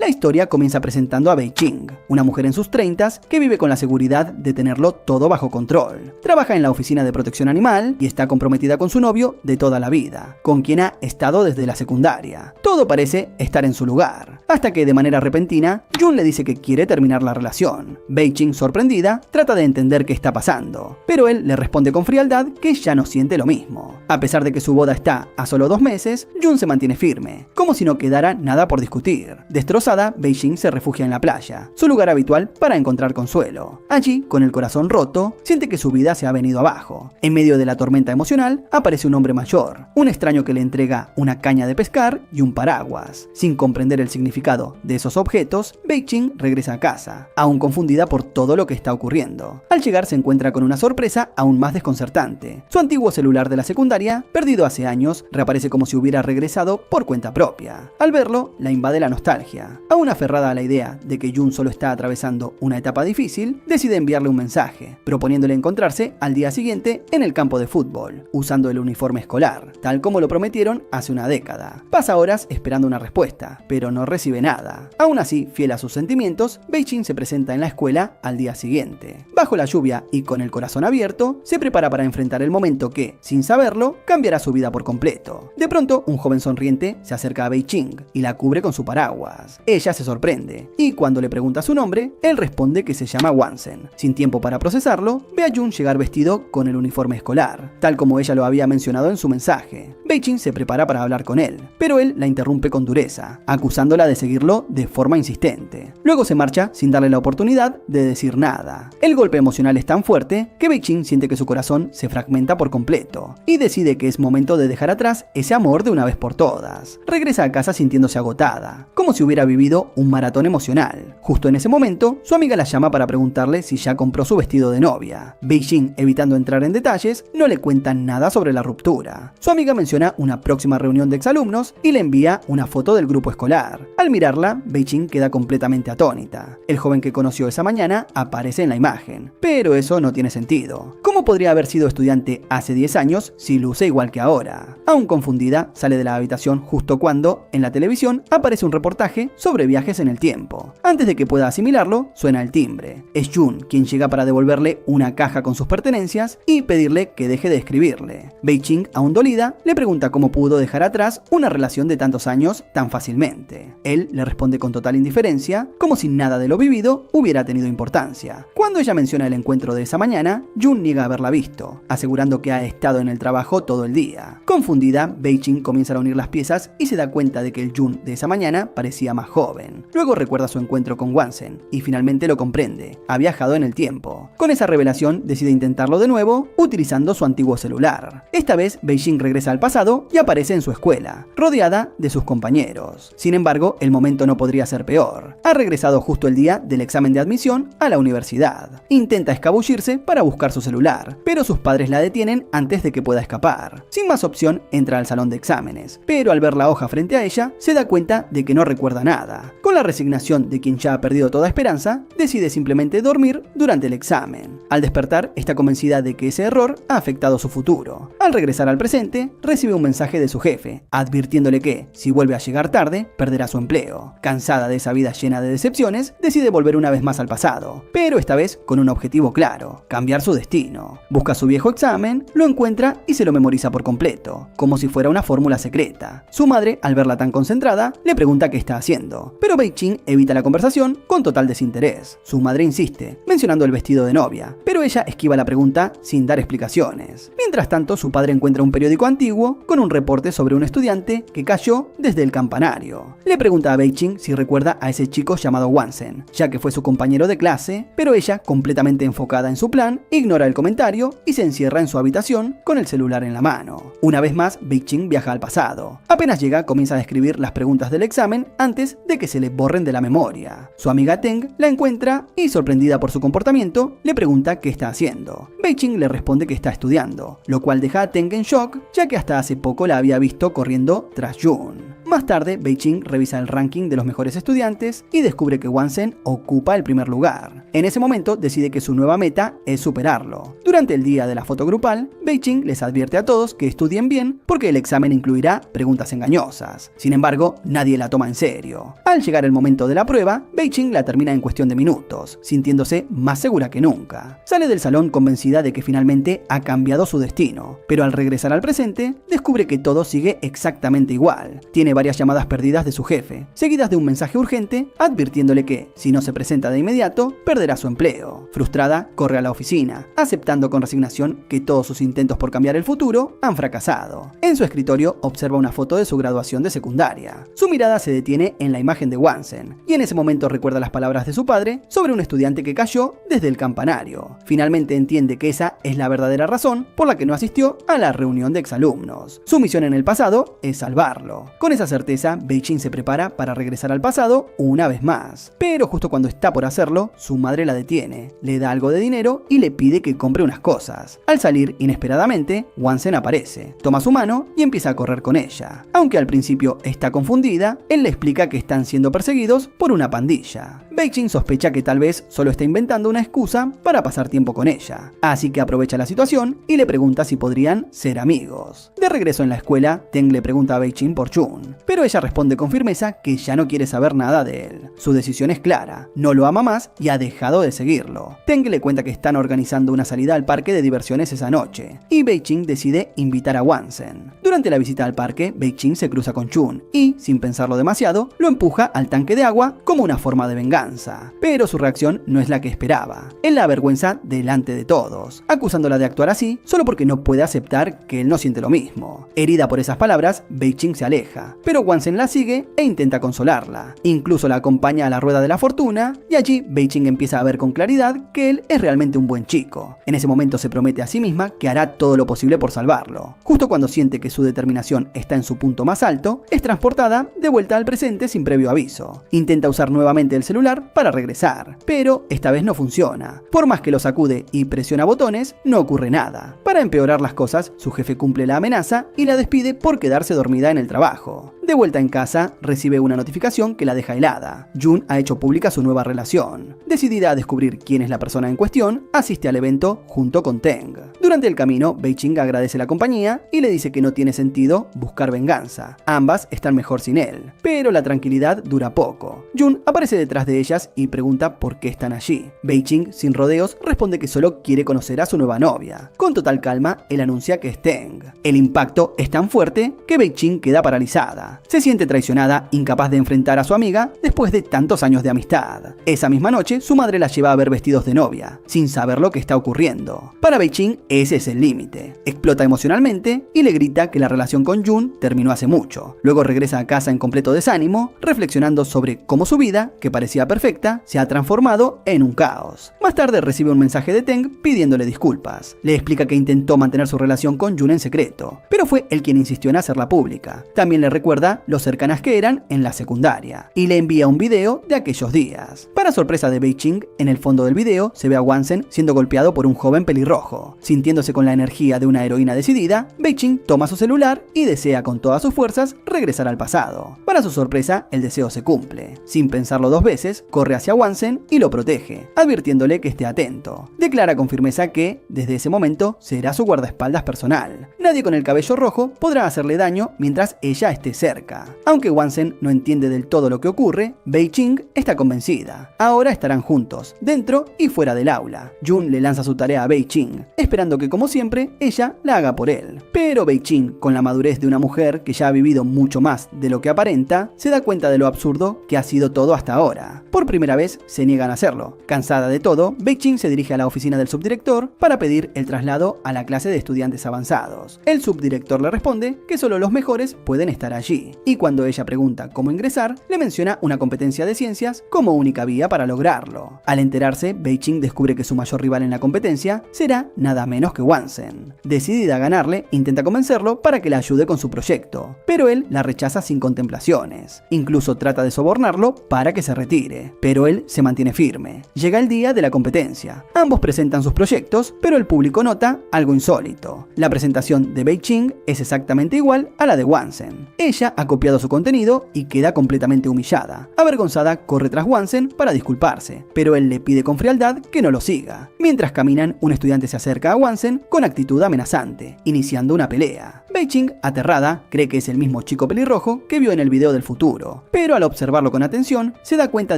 La historia comienza presentando a Bei-ching, una mujer en sus 30s que vive con la seguridad de tenerlo todo bajo control. Trabaja en la oficina de protección animal y está comprometida con su novio de toda la vida, con quien ha estado desde la secundaria. Todo parece estar en su lugar, hasta que de manera repentina, Jun le dice que quiere terminar la relación. Bei-ching, sorprendida, trata de entender qué está pasando, pero él le responde con frialdad que ya no siente lo mismo. A pesar de que su boda está a solo 2 meses, Jun se mantiene firme, como si no quedara nada por discutir. Destrozada, Bei-ching se refugia en la playa, su lugar habitual para encontrar consuelo. Allí, con el corazón roto, siente que su vida se ha venido abajo. En medio de la tormenta emocional, aparece un hombre mayor, un extraño que le entrega una caña de pescar y un paraguas. Sin comprender el significado de esos objetos, Bei-ching regresa a casa, aún confundida por todo lo que está ocurriendo. Al llegar se encuentra con una sorpresa aún más desconcertante. Su antiguo celular de la secundaria, perdido hace años, reaparece como si hubiera regresado por cuenta propia. Al verlo, la invade la nostalgia. Aún aferrada a la idea de que Jun solo está atravesando una etapa difícil, decide enviarle un mensaje, proponiéndole encontrarse al día siguiente en el campo de fútbol, usando el uniforme escolar, tal como lo prometieron hace una década. Pasa horas esperando una respuesta, pero no recibe nada. Aún así, fiel a sus sentimientos, Bei-ching se presenta en la escuela al día siguiente. Bajo la lluvia y con el corazón abierto, se prepara para enfrentar el momento que, sin saberlo, cambiará su vida por completo. De pronto, un joven sonriente se acerca a Bei-ching y la cubre con su paraguas. Ella se sorprende, y cuando le pregunta su nombre, él responde que se llama Wansen. Sin tiempo para procesarlo, ve a Jun llegar vestido con el uniforme escolar, tal como ella lo había mencionado en su mensaje. Bei-ching se prepara para hablar con él, pero él la interrumpe con dureza, acusándola de seguirlo de forma insistente. Luego se marcha sin darle la oportunidad de decir nada. El golpe emocional es tan fuerte que Bei-ching siente que su corazón se fragmenta por completo y decide que es momento de dejar atrás ese amor de una vez por todas. Regresa a casa sintiéndose agotada, como si hubiera vivido un maratón emocional. Justo en ese momento, su amiga la llama para preguntarle si ya compró su vestido de novia. Bei-ching, evitando entrar en detalles, no le cuenta nada sobre la ruptura. Su amiga menciona una próxima reunión de exalumnos y le envía una foto del grupo escolar. Al mirarla, Bei-ching queda completamente atónita. El joven que conoció esa mañana aparece en la imagen, pero eso no tiene sentido. ¿Cómo podría haber sido estudiante hace 10 años si luce igual que ahora? Aún confundida, sale de la habitación justo cuando, en la televisión, aparece un reportaje sobre viajes en el tiempo. Antes de que pueda asimilarlo, suena el timbre. Es Jun quien llega para devolverle una caja con sus pertenencias y pedirle que deje de escribirle. Bei-ching, aún dolida, le pregunta cómo pudo dejar atrás una relación de tantos años tan fácilmente. Él le responde con total indiferencia, como si nada de lo vivido hubiera tenido importancia. Cuando ella menciona el encuentro de esa mañana, Jun niega haberla visto, asegurando que ha estado en el trabajo todo el día. Confundida, Bei-ching comienza a unir las piezas y se da cuenta de que el Jun de esa mañana parecía más joven. Luego recuerda su encuentro con Wansen y finalmente lo comprende. Ha viajado en el tiempo. Con esa revelación decide intentarlo de nuevo utilizando su antiguo celular. Esta vez Bei-ching regresa al pasado y aparece en su escuela, rodeada de sus compañeros. Sin embargo, el momento no podría ser peor. Ha regresado justo el día del examen de admisión a la universidad. Intenta escabullirse para buscar su celular, pero sus padres la detienen antes de que pueda escapar. Sin más opción, entra al salón de exámenes, pero al ver la hoja frente a ella, se da cuenta de que no recuerda nada. Con la resignación de quien ya ha perdido toda esperanza, decide simplemente dormir durante el examen. Al despertar, está convencida de que ese error ha afectado su futuro. Al regresar al presente, recibe un mensaje de su jefe, advirtiéndole que, si vuelve a llegar tarde, perderá su empleo. Cansada de esa vida llena de decepciones, decide volver una vez más al pasado, pero esta vez con un objetivo claro: cambiar su destino. Busca su viejo examen, lo encuentra y se lo memoriza por completo, como si fuera una fórmula secreta. Su madre, al verla tan concentrada, le pregunta qué está haciendo, pero Bei-ching evita la conversación con total desinterés. Su madre insiste, mencionando el vestido de novia, pero ella esquiva la pregunta sin dar explicaciones. Mientras tanto, su padre encuentra un periódico antiguo con un reporte sobre un estudiante que cayó desde el campanario. Le pregunta a Bei-ching si recuerda a ese chico llamado Wansen, ya que fue su compañero de clase, pero ella, completamente enfocada en su plan, ignora el comentario y se encierra en su habitación con el celular en la mano. Una vez más, Bei-ching viaja al pasado. Apenas llega, comienza a escribir las preguntas del examen antes de que se le borren de la memoria. Su amiga Teng la encuentra y, sorprendida por su comportamiento, le pregunta qué está haciendo. Bei-ching le responde que está estudiando, lo cual deja a Teng en shock, ya que hasta hace poco la había visto corriendo tras Jun. Más tarde, Beijing revisa el ranking de los mejores estudiantes y descubre que Wansen ocupa el primer lugar. En ese momento decide que su nueva meta es superarlo. Durante el día de la foto grupal, Beijing les advierte a todos que estudien bien porque el examen incluirá preguntas engañosas. Sin embargo, nadie la toma en serio. Al llegar el momento de la prueba, Beijing la termina en cuestión de minutos, sintiéndose más segura que nunca. Sale del salón convencida de que finalmente ha cambiado su destino, pero al regresar al presente, descubre que todo sigue exactamente igual. Tiene varias llamadas perdidas de su jefe, seguidas de un mensaje urgente advirtiéndole que, si no se presenta de inmediato, perderá su empleo. Frustrada, corre a la oficina, aceptando con resignación que todos sus intentos por cambiar el futuro han fracasado. En su escritorio observa una foto de su graduación de secundaria. Su mirada se detiene en la imagen de Wansen, y en ese momento recuerda las palabras de su padre sobre un estudiante que cayó desde el campanario. Finalmente entiende que esa es la verdadera razón por la que no asistió a la reunión de exalumnos. Su misión en el pasado es salvarlo. Con esa certeza, Beijing se prepara para regresar al pasado una vez más. Pero justo cuando está por hacerlo, su madre la detiene, le da algo de dinero y le pide que compre unas cosas. Al salir inesperadamente, Wansen aparece, toma su mano y empieza a correr con ella. Aunque al principio está confundida, él le explica que están siendo perseguidos por una pandilla. Beijing sospecha que tal vez solo está inventando una excusa para pasar tiempo con ella, así que aprovecha la situación y le pregunta si podrían ser amigos. De regreso en la escuela, Teng le pregunta a Beijing por Jun, pero ella responde con firmeza que ya no quiere saber nada de él. Su decisión es clara, no lo ama más y ha dejado de seguirlo. Teng le cuenta que están organizando una salida al parque de diversiones esa noche, y Beijing decide invitar a Wansen. Durante la visita al parque, Beijing se cruza con Jun y, sin pensarlo demasiado, lo empuja al tanque de agua como una forma de venganza. Pero su reacción no es la que esperaba. Él la avergüenza delante de todos, acusándola de actuar así solo porque no puede aceptar que él no siente lo mismo. Herida por esas palabras, Beijing se aleja, pero Wansen la sigue e intenta consolarla. Incluso la acompaña a la rueda de la fortuna y allí Beijing empieza a ver con claridad que él es realmente un buen chico. En ese momento se promete a sí misma que hará todo lo posible por salvarlo. Justo cuando siente que su determinación está en su punto más alto, es transportada de vuelta al presente sin previo aviso. Intenta usar nuevamente el celular para regresar, pero esta vez no funciona. Por más que lo sacude y presiona botones, no ocurre nada. Para empeorar las cosas, su jefe cumple la amenaza y la despide por quedarse dormida en el trabajo. De vuelta en casa, recibe una notificación que la deja helada. Jun ha hecho pública su nueva relación. Decidida a descubrir quién es la persona en cuestión, asiste al evento junto con Teng. Durante el camino, Beijing agradece la compañía y le dice que no tiene sentido buscar venganza. Ambas están mejor sin él, pero la tranquilidad dura poco. Jun aparece detrás de ellas y pregunta por qué están allí. Beijing, sin rodeos, responde que solo quiere conocer a su nueva novia. Con total calma, él anuncia que es Teng. El impacto es tan fuerte que Beijing queda paralizada. Se siente traicionada, incapaz de enfrentar a su amiga después de tantos años de amistad. Esa misma noche, su madre la lleva a ver vestidos de novia, sin saber lo que está ocurriendo. Para Beijing, ese es el límite. Explota emocionalmente y le grita que la relación con Jun terminó hace mucho. Luego regresa a casa en completo desánimo, reflexionando sobre cómo su vida, que parecía perfecta, se ha transformado en un caos. Más tarde recibe un mensaje de Teng pidiéndole disculpas. Le explica que intentó mantener su relación con Jun en secreto, pero fue él quien insistió en hacerla pública. También le recuerda lo cercanas que eran en la secundaria y le envía un video de aquellos días. Para sorpresa de Beijing, en el fondo del video se ve a Wansen siendo golpeado por un joven pelirrojo. Sintiéndose con la energía de una heroína decidida, Beijing toma su celular y desea con todas sus fuerzas regresar al pasado. Para su sorpresa, el deseo se cumple. Sin pensarlo dos veces, corre hacia Wansen y lo protege, advirtiéndole que esté atento. Declara con firmeza que, desde ese momento, será su guardaespaldas personal. Nadie con el cabello rojo podrá hacerle daño mientras ella esté cerca. Aunque Wansen no entiende del todo lo que ocurre, Beijing está convencida. Ahora estarán juntos, dentro y fuera del aula. Jun le lanza su tarea a Beijing, esperando que como siempre, ella la haga por él. Pero Beijing, con la madurez de una mujer que ya ha vivido mucho más de lo que aparenta, se da cuenta de lo absurdo que ha sido todo hasta ahora. Por primera vez se niegan a hacerlo. Cansada de todo, Beijing se dirige a la oficina del subdirector para pedir el traslado a la clase de estudiantes avanzados. El subdirector le responde que solo los mejores pueden estar allí, y cuando ella pregunta cómo ingresar, le menciona una competencia de ciencias como única vía para lograrlo. Al enterarse, Bei-Ching descubre que su mayor rival en la competencia será nada menos que Wansen. Decidida a ganarle, intenta convencerlo para que la ayude con su proyecto, pero él la rechaza sin contemplaciones. Incluso trata de sobornarlo para que se retire, pero él se mantiene firme. Llega el día de la competencia. Ambos presentan sus proyectos, pero el público nota algo insólito. La presentación de Bei-Ching es exactamente igual a la de Wansen. Ella ha copiado su contenido y queda completamente humillada. Avergonzada, corre tras Wansen para disculparse, pero él le pide con frialdad que no lo siga. Mientras caminan, un estudiante se acerca a Wansen con actitud amenazante, iniciando una pelea. Bei-Ching, aterrada, cree que es el mismo chico pelirrojo que vio en el video del futuro, pero al observarlo con atención, se da cuenta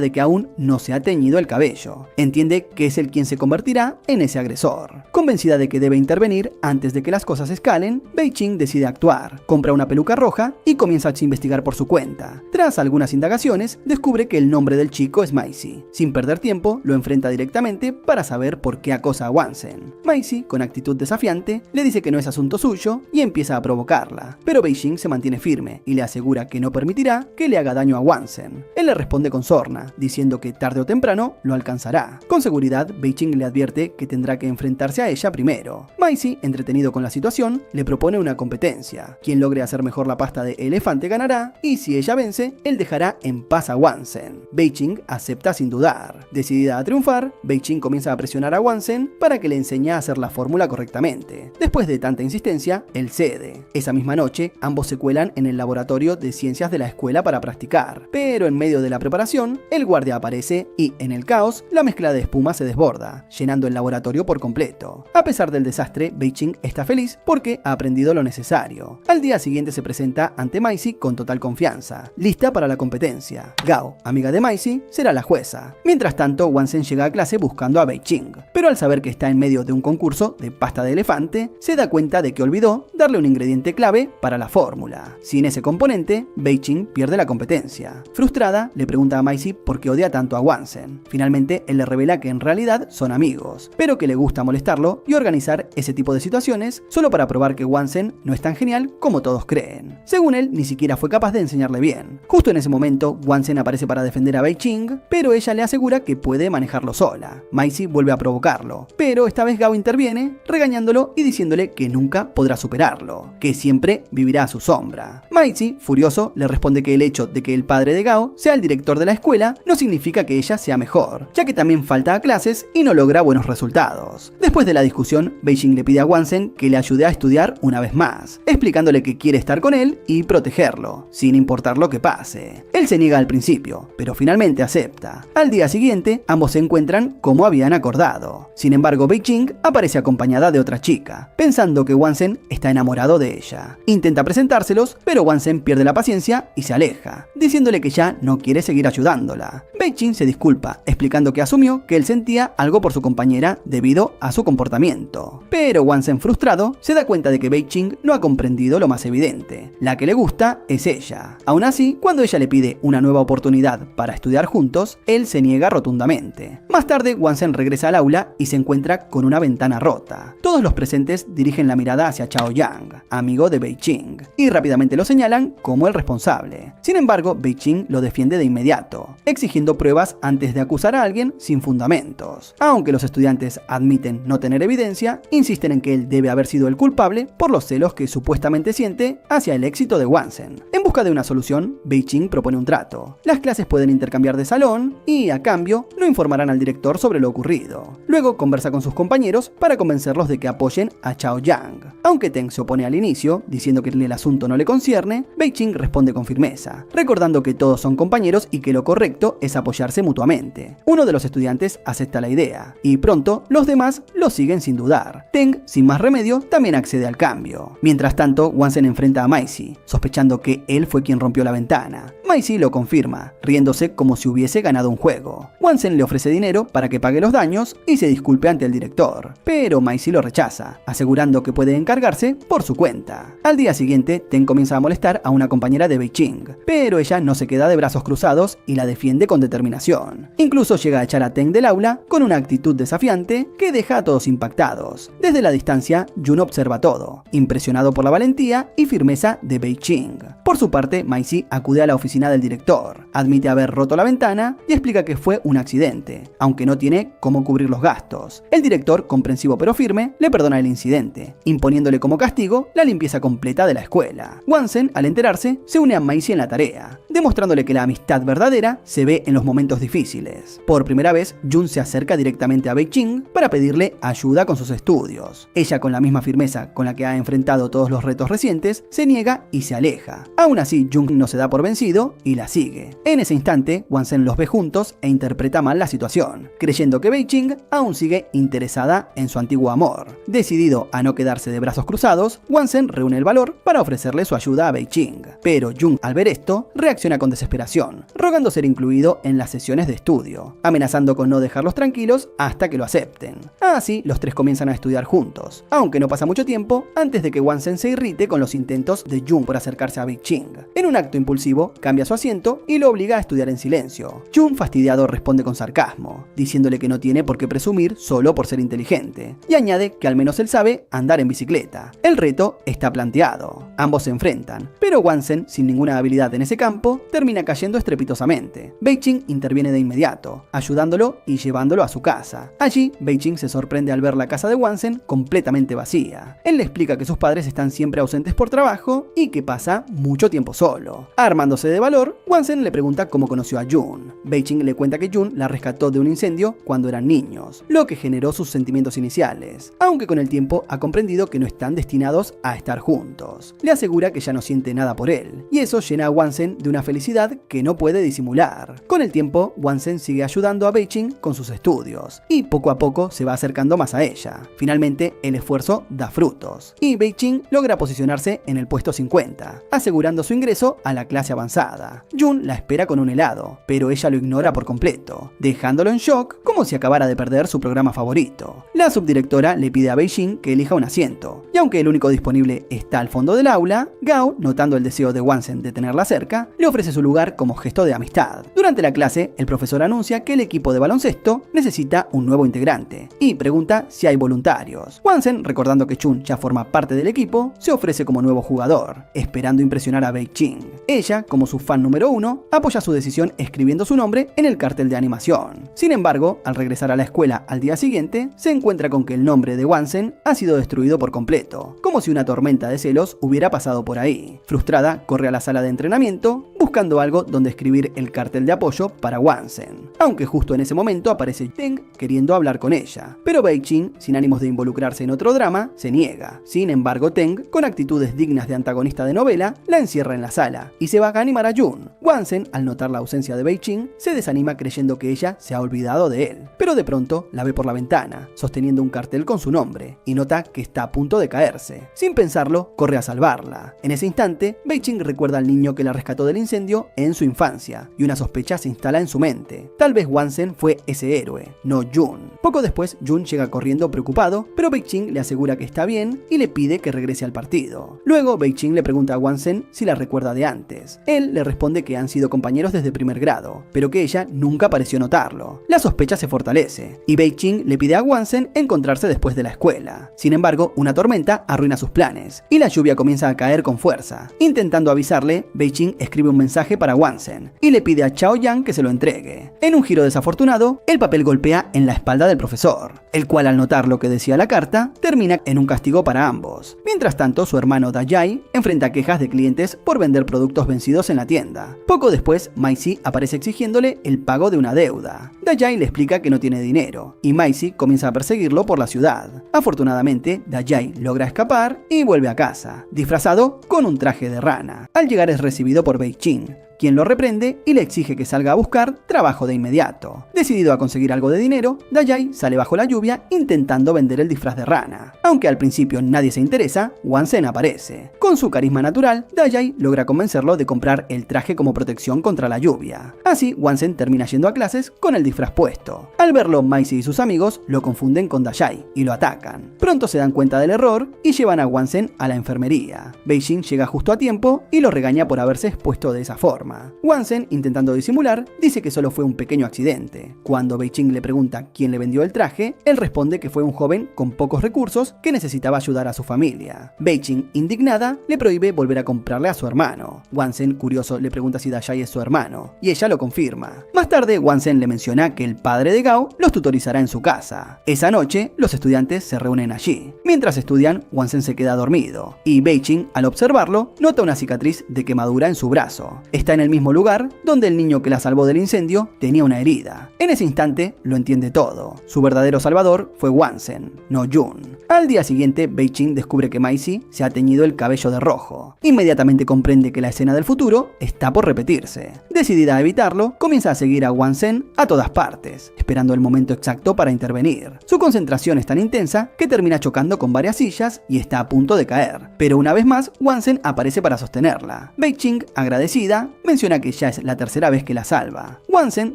de que aún no se ha teñido el cabello. Entiende que es él quien se convertirá en ese agresor. Convencida de que debe intervenir antes de que las cosas escalen, Bei-Ching decide actuar, compra una peluca roja y comienza a investigar por su cuenta. Tras algunas indagaciones, descubre que el nombre del chico es Maisie. Sin perder tiempo, lo enfrenta directamente para saber por qué acosa a Wansen. Maisie, con actitud desafiante, le dice que no es asunto suyo y empieza a provocarla, pero Bei-Ching se mantiene firme y le asegura que no permitirá que le haga daño a Wansen. Él le responde con sorna, diciendo que tarde o temprano lo alcanzará. Con seguridad, Bei-Ching le advierte que tendrá que enfrentarse a ella primero. Maisie, entretenido con la situación, le propone una competencia. Quien logre hacer mejor la pasta de elefante ganará, y si ella vence, él dejará en paz a Wansen. Bei-Ching acepta sin dudar. Decidida a triunfar, Bei-Ching comienza a presionar a Wansen para que le enseñe a hacer la fórmula correctamente. Después de tanta insistencia, él cede. Esa misma noche, ambos se cuelan en el laboratorio de ciencias de la escuela para practicar, pero en medio de la preparación, el guardia aparece y, en el caos, la mezcla de espuma se desborda, llenando el laboratorio por completo. A pesar del desastre, Bei-Ching está feliz porque ha aprendido lo necesario. Al día siguiente se presenta ante Maisie con total confianza, lista para la competencia. Gao, amiga de Maisie, será la jueza. Mientras tanto, Wansen llega a clase buscando a Bei-Ching, pero al saber que está en medio de un concurso de pasta de elefante, se da cuenta de que olvidó darle un ingrediente clave para la fórmula. Sin ese componente, Bei-Ching pierde la competencia. Frustrada, le pregunta a Maisie por qué odia tanto a Wansen. Finalmente, él le revela que en realidad son amigos, pero que le gusta molestarlo y organizar ese tipo de situaciones solo para probar que Wansen no es tan genial como todos creen. Según él, ni siquiera fue capaz de enseñarle bien. Justo en ese momento, Wansen aparece para defender a Bei-Ching, pero ella le asegura que puede manejarlo sola. Maisie vuelve a provocarlo, pero esta vez Gao interviene, regañándolo y diciéndole que nunca podrá superarlo, que siempre vivirá a su sombra. Maisie, furioso, le responde que el hecho de que el padre de Gao sea el director de la escuela no significa que ella sea mejor, ya que también falta a clases y no logra buenos resultados. Después de la discusión, Bei-Ching le pide a Wansen que le ayude a estudiar una vez más, explicándole que quiere estar con él y protegerlo, sin importar lo que pase. Él se niega al principio, pero finalmente acepta. Al día siguiente, ambos se encuentran como habían acordado. Sin embargo, Bei-Ching aparece acompañada de otra chica, pensando que Wansen está enamorado de ella. Intenta presentárselos, pero Wansen pierde la paciencia y se aleja, diciéndole que ya no quiere seguir ayudándola. Bei-Ching se disculpa, explicando que asumió que él sentía algo por su compañera debido a su comportamiento. Pero Wansen, frustrado, se da cuenta de que Bei-Ching no ha comprendido lo más evidente. La que le gusta es ella. Aún así, cuando ella le pide una nueva oportunidad para estudiar juntos, él se niega rotundamente. Más tarde, Wansen regresa al aula y se encuentra con una ventana rota. Todos los presentes dirigen la mirada hacia Chao Yang, amigo de Bei-Ching, y rápidamente lo señalan como el responsable. Sin embargo, Bei-Ching lo defiende de inmediato, exigiendo pruebas antes de acusar a alguien sin fundamentos. Aunque los estudiantes admiten no tener evidencia, insisten en que él debe haber sido el culpable por los celos que supuestamente siente hacia el éxito de Wansen. En busca de una solución, Bei-Ching propone un trato. Las clases pueden intercambiar de salón y, a cambio, no informarán al director sobre lo ocurrido. Luego conversa con sus compañeros para convencerlos de que apoyen a Chao Yang. Aunque Teng se opone al inicio, diciendo que el asunto no le concierne, Bei-Ching responde con firmeza, recordando que todos son compañeros y que lo correcto es apoyarse mutuamente. Uno de los estudiantes acepta la idea, y pronto los demás lo siguen sin dudar. Teng, sin más remedio, también accede al cambio. Mientras tanto, Wansen enfrenta a Maisie, sospechando que él fue quien rompió la ventana. Maisie lo confirma, riéndose como si hubiese ganado un juego. Wansen le ofrece dinero para que pague los daños y se disculpe ante el director, pero Maisie lo rechaza, asegurando que puede encargarse por su cuenta. Al día siguiente, Teng comienza a molestar a una compañera de Bei-Ching, pero ella no se queda de brazos cruzados y la defiende con determinación. Incluso llega a echar a Teng del aula con una actitud desafiante que deja a todos impactados. Desde la distancia, Jun observa todo, impresionado por la valentía y firmeza de Bei-Ching. Por su parte, Maisie acude a la oficina del director, admite haber roto la ventana y explica que fue un accidente, aunque no tiene cómo cubrir los gastos. El director, comprensivo pero firme, le perdona el incidente, imponiéndole como castigo la limpieza completa de la escuela. Wansen, al enterarse, se une a Maisy en la tarea, demostrándole que la amistad verdadera se ve en los momentos difíciles. Por primera vez, Jun se acerca directamente a Bei-ching para pedirle ayuda con sus estudios. Ella, con la misma firmeza con la que ha enfrentado todos los retos recientes, se niega y se aleja. Aún así, Jun no se da por vencido y la sigue. En ese instante, Wansen los ve juntos e interpreta mal la situación, creyendo que Bei-ching aún sigue interesada en su antiguo amor. Decidido a no quedarse de brazos cruzados, Wansen reúne el valor para ofrecerle su ayuda a Bei-ching. Pero Jun, al ver esto, reacciona con desesperación, rogando ser incluido en las sesiones de estudio, amenazando con no dejarlos tranquilos hasta que lo acepten. Así, los tres comienzan a estudiar juntos, aunque no pasa mucho tiempo antes de que Wansen se irrite con los intentos de Jun por acercarse a Bei-ching. En un acto impulsivo, cambia su asiento y lo obliga a estudiar en silencio. Jun, fastidiado, responde con sarcasmo, diciéndole que no tiene por qué presumir solo por ser inteligente, y añade que al menos él sabe andar en bicicleta. El reto está planteado. Ambos se enfrentan, pero Wansen, sin ninguna habilidad en ese campo, termina cayendo estrepitosamente. Bei-ching interviene de inmediato, ayudándolo y llevándolo a su casa. Allí, Bei-ching se sorprende al ver la casa de Wansen completamente vacía. Él le explica que sus padres están siempre ausentes por trabajo y que pasa mucho tiempo solo. Armándose de valor, Wansen le pregunta cómo conoció a Jun. Bei-ching le cuenta que Jun la rescató de un incendio cuando eran niños, lo que generó sus sentimientos iniciales, aunque con el tiempo ha comprendido que no están destinados a estar juntos. Le asegura que ya no siente nada por él, y eso llena a Wansen de una felicidad que no puede disimular. Con el tiempo, Wansen sigue ayudando a Bei-ching con sus estudios, y poco a poco se va acercando más a ella. Finalmente, el esfuerzo da frutos, y Bei-ching logra posicionarse en el puesto 50, asegurando su ingreso a la clase avanzada. Jun la espera con un helado, pero ella lo ignora por completo, dejándolo en shock como si acabara de perder su programa favorito. La subdirectora le pide a Bei-ching que elija un asiento, y aunque el único disponible está al fondo del aula, Gao, notando el deseo de Wansen de tenerla cerca, le ofrece su lugar como gesto de amistad. Durante la clase, el profesor anuncia que el equipo de baloncesto necesita un nuevo integrante, y pregunta si hay voluntarios. Wansen, recordando que Jun ya forma parte del equipo, se ofrece como nuevo jugador, esperando impresionar a Bei-ching. Ella, como su fan número 1, apoya su decisión escribiendo su nombre en el cartel de animación. Sin embargo, al regresar a la escuela al día siguiente, se encuentra con que el nombre de Wansen ha sido destruido por completo, como si una tormenta de celos hubiera pasado por ahí. Frustrada, corre a la sala de entrenamiento, buscando algo donde escribir el cartel de apoyo para Wansen. Aunque justo en ese momento aparece Teng queriendo hablar con ella, pero Bei-ching, sin ánimos de involucrarse en otro drama, se niega. Sin embargo, Teng, con actitudes dignas de antagonista de novela, la encierra en la sala y se va a animar a Jun. Wansen, al notar la ausencia de Bei-ching, se desanima creyendo que ella se ha olvidado de él, pero de pronto la ve por la ventana, sosteniendo un cartel con su nombre, y nota que está a punto de caerse. Sin pensarlo, corre a salvarla. En ese instante, Bei-ching recuerda al niño que la rescató del incendio en su infancia, y una sospecha se instala en su mente. Tal vez Wansen fue ese héroe, no Jun. Poco después, Jun llega corriendo preocupado, pero Bei-ching le asegura que está bien y le pide que regrese al partido. Luego, Bei-ching le pregunta a Wansen si la recuerda de antes. Él le responde que han sido compañeros desde primer grado, pero que ella nunca pareció notarlo. La sospecha se fortalece, y Bei-ching le pide a Wansen encontrarse después de la escuela. Sin embargo, una tormenta arruina sus planes, y la lluvia comienza a caer con fuerza. Intentando avisarle, Bei-ching escribe un mensaje para Wansen, y le pide a Chao Yang que se lo entregue. En un giro desafortunado, el papel golpea en la espalda del profesor, el cual, al notar lo que decía la carta, termina en un castigo para ambos. Mientras tanto, su hermano Dajai enfrenta quejas de clientes por vender productos vencidos en la tienda. Poco después, Maisy aparece exigiéndole el pago de una deuda. Dajai le explica que no tiene dinero, y Maisy comienza a perseguirlo por la ciudad. Afortunadamente, Dajai logra escapar y vuelve a casa, disfrazado con un traje de rana. Al llegar es recibido por Bei-ching, quien lo reprende y le exige que salga a buscar trabajo de inmediato. Decidido a conseguir algo de dinero, Dajai sale bajo la lluvia intentando vender el disfraz de rana. Aunque al principio nadie se interesa, Wansen aparece. Con su carisma natural, Dajai logra convencerlo de comprar el traje como protección contra la lluvia. Así, Wansen termina yendo a clases con el disfraz puesto. Al verlo, Maisy y sus amigos lo confunden con Dajai y lo atacan. Pronto se dan cuenta del error y llevan a Wansen a la enfermería. Bei-ching llega justo a tiempo y lo regaña por haberse expuesto de esa forma. forma. Wansen, intentando disimular, dice que solo fue un pequeño accidente. Cuando Bei-Ching le pregunta quién le vendió el traje, él responde que fue un joven con pocos recursos que necesitaba ayudar a su familia. Bei-Ching, indignada, le prohíbe volver a comprarle a su hermano. Wansen, curioso, le pregunta si Dayai es su hermano, y ella lo confirma. Más tarde, Wansen le menciona que el padre de Gao los tutorizará en su casa. Esa noche, los estudiantes se reúnen allí. Mientras estudian, Wansen se queda dormido, y Bei-Ching, al observarlo, nota una cicatriz de quemadura en su brazo. Está en el mismo lugar donde el niño que la salvó del incendio tenía una herida. En ese instante, lo entiende todo. Su verdadero salvador fue Wansen, no Jun. Al día siguiente, Bei-Ching descubre que Maisy se ha teñido el cabello de rojo. Inmediatamente comprende que la escena del futuro está por repetirse. Decidida a evitarlo, comienza a seguir a Wansen a todas partes, esperando el momento exacto para intervenir. Su concentración es tan intensa que termina chocando con varias sillas y está a punto de caer. Pero una vez más, Wansen aparece para sostenerla. Bei-Ching, agradecida, menciona que ya es la tercera vez que la salva. Wansen,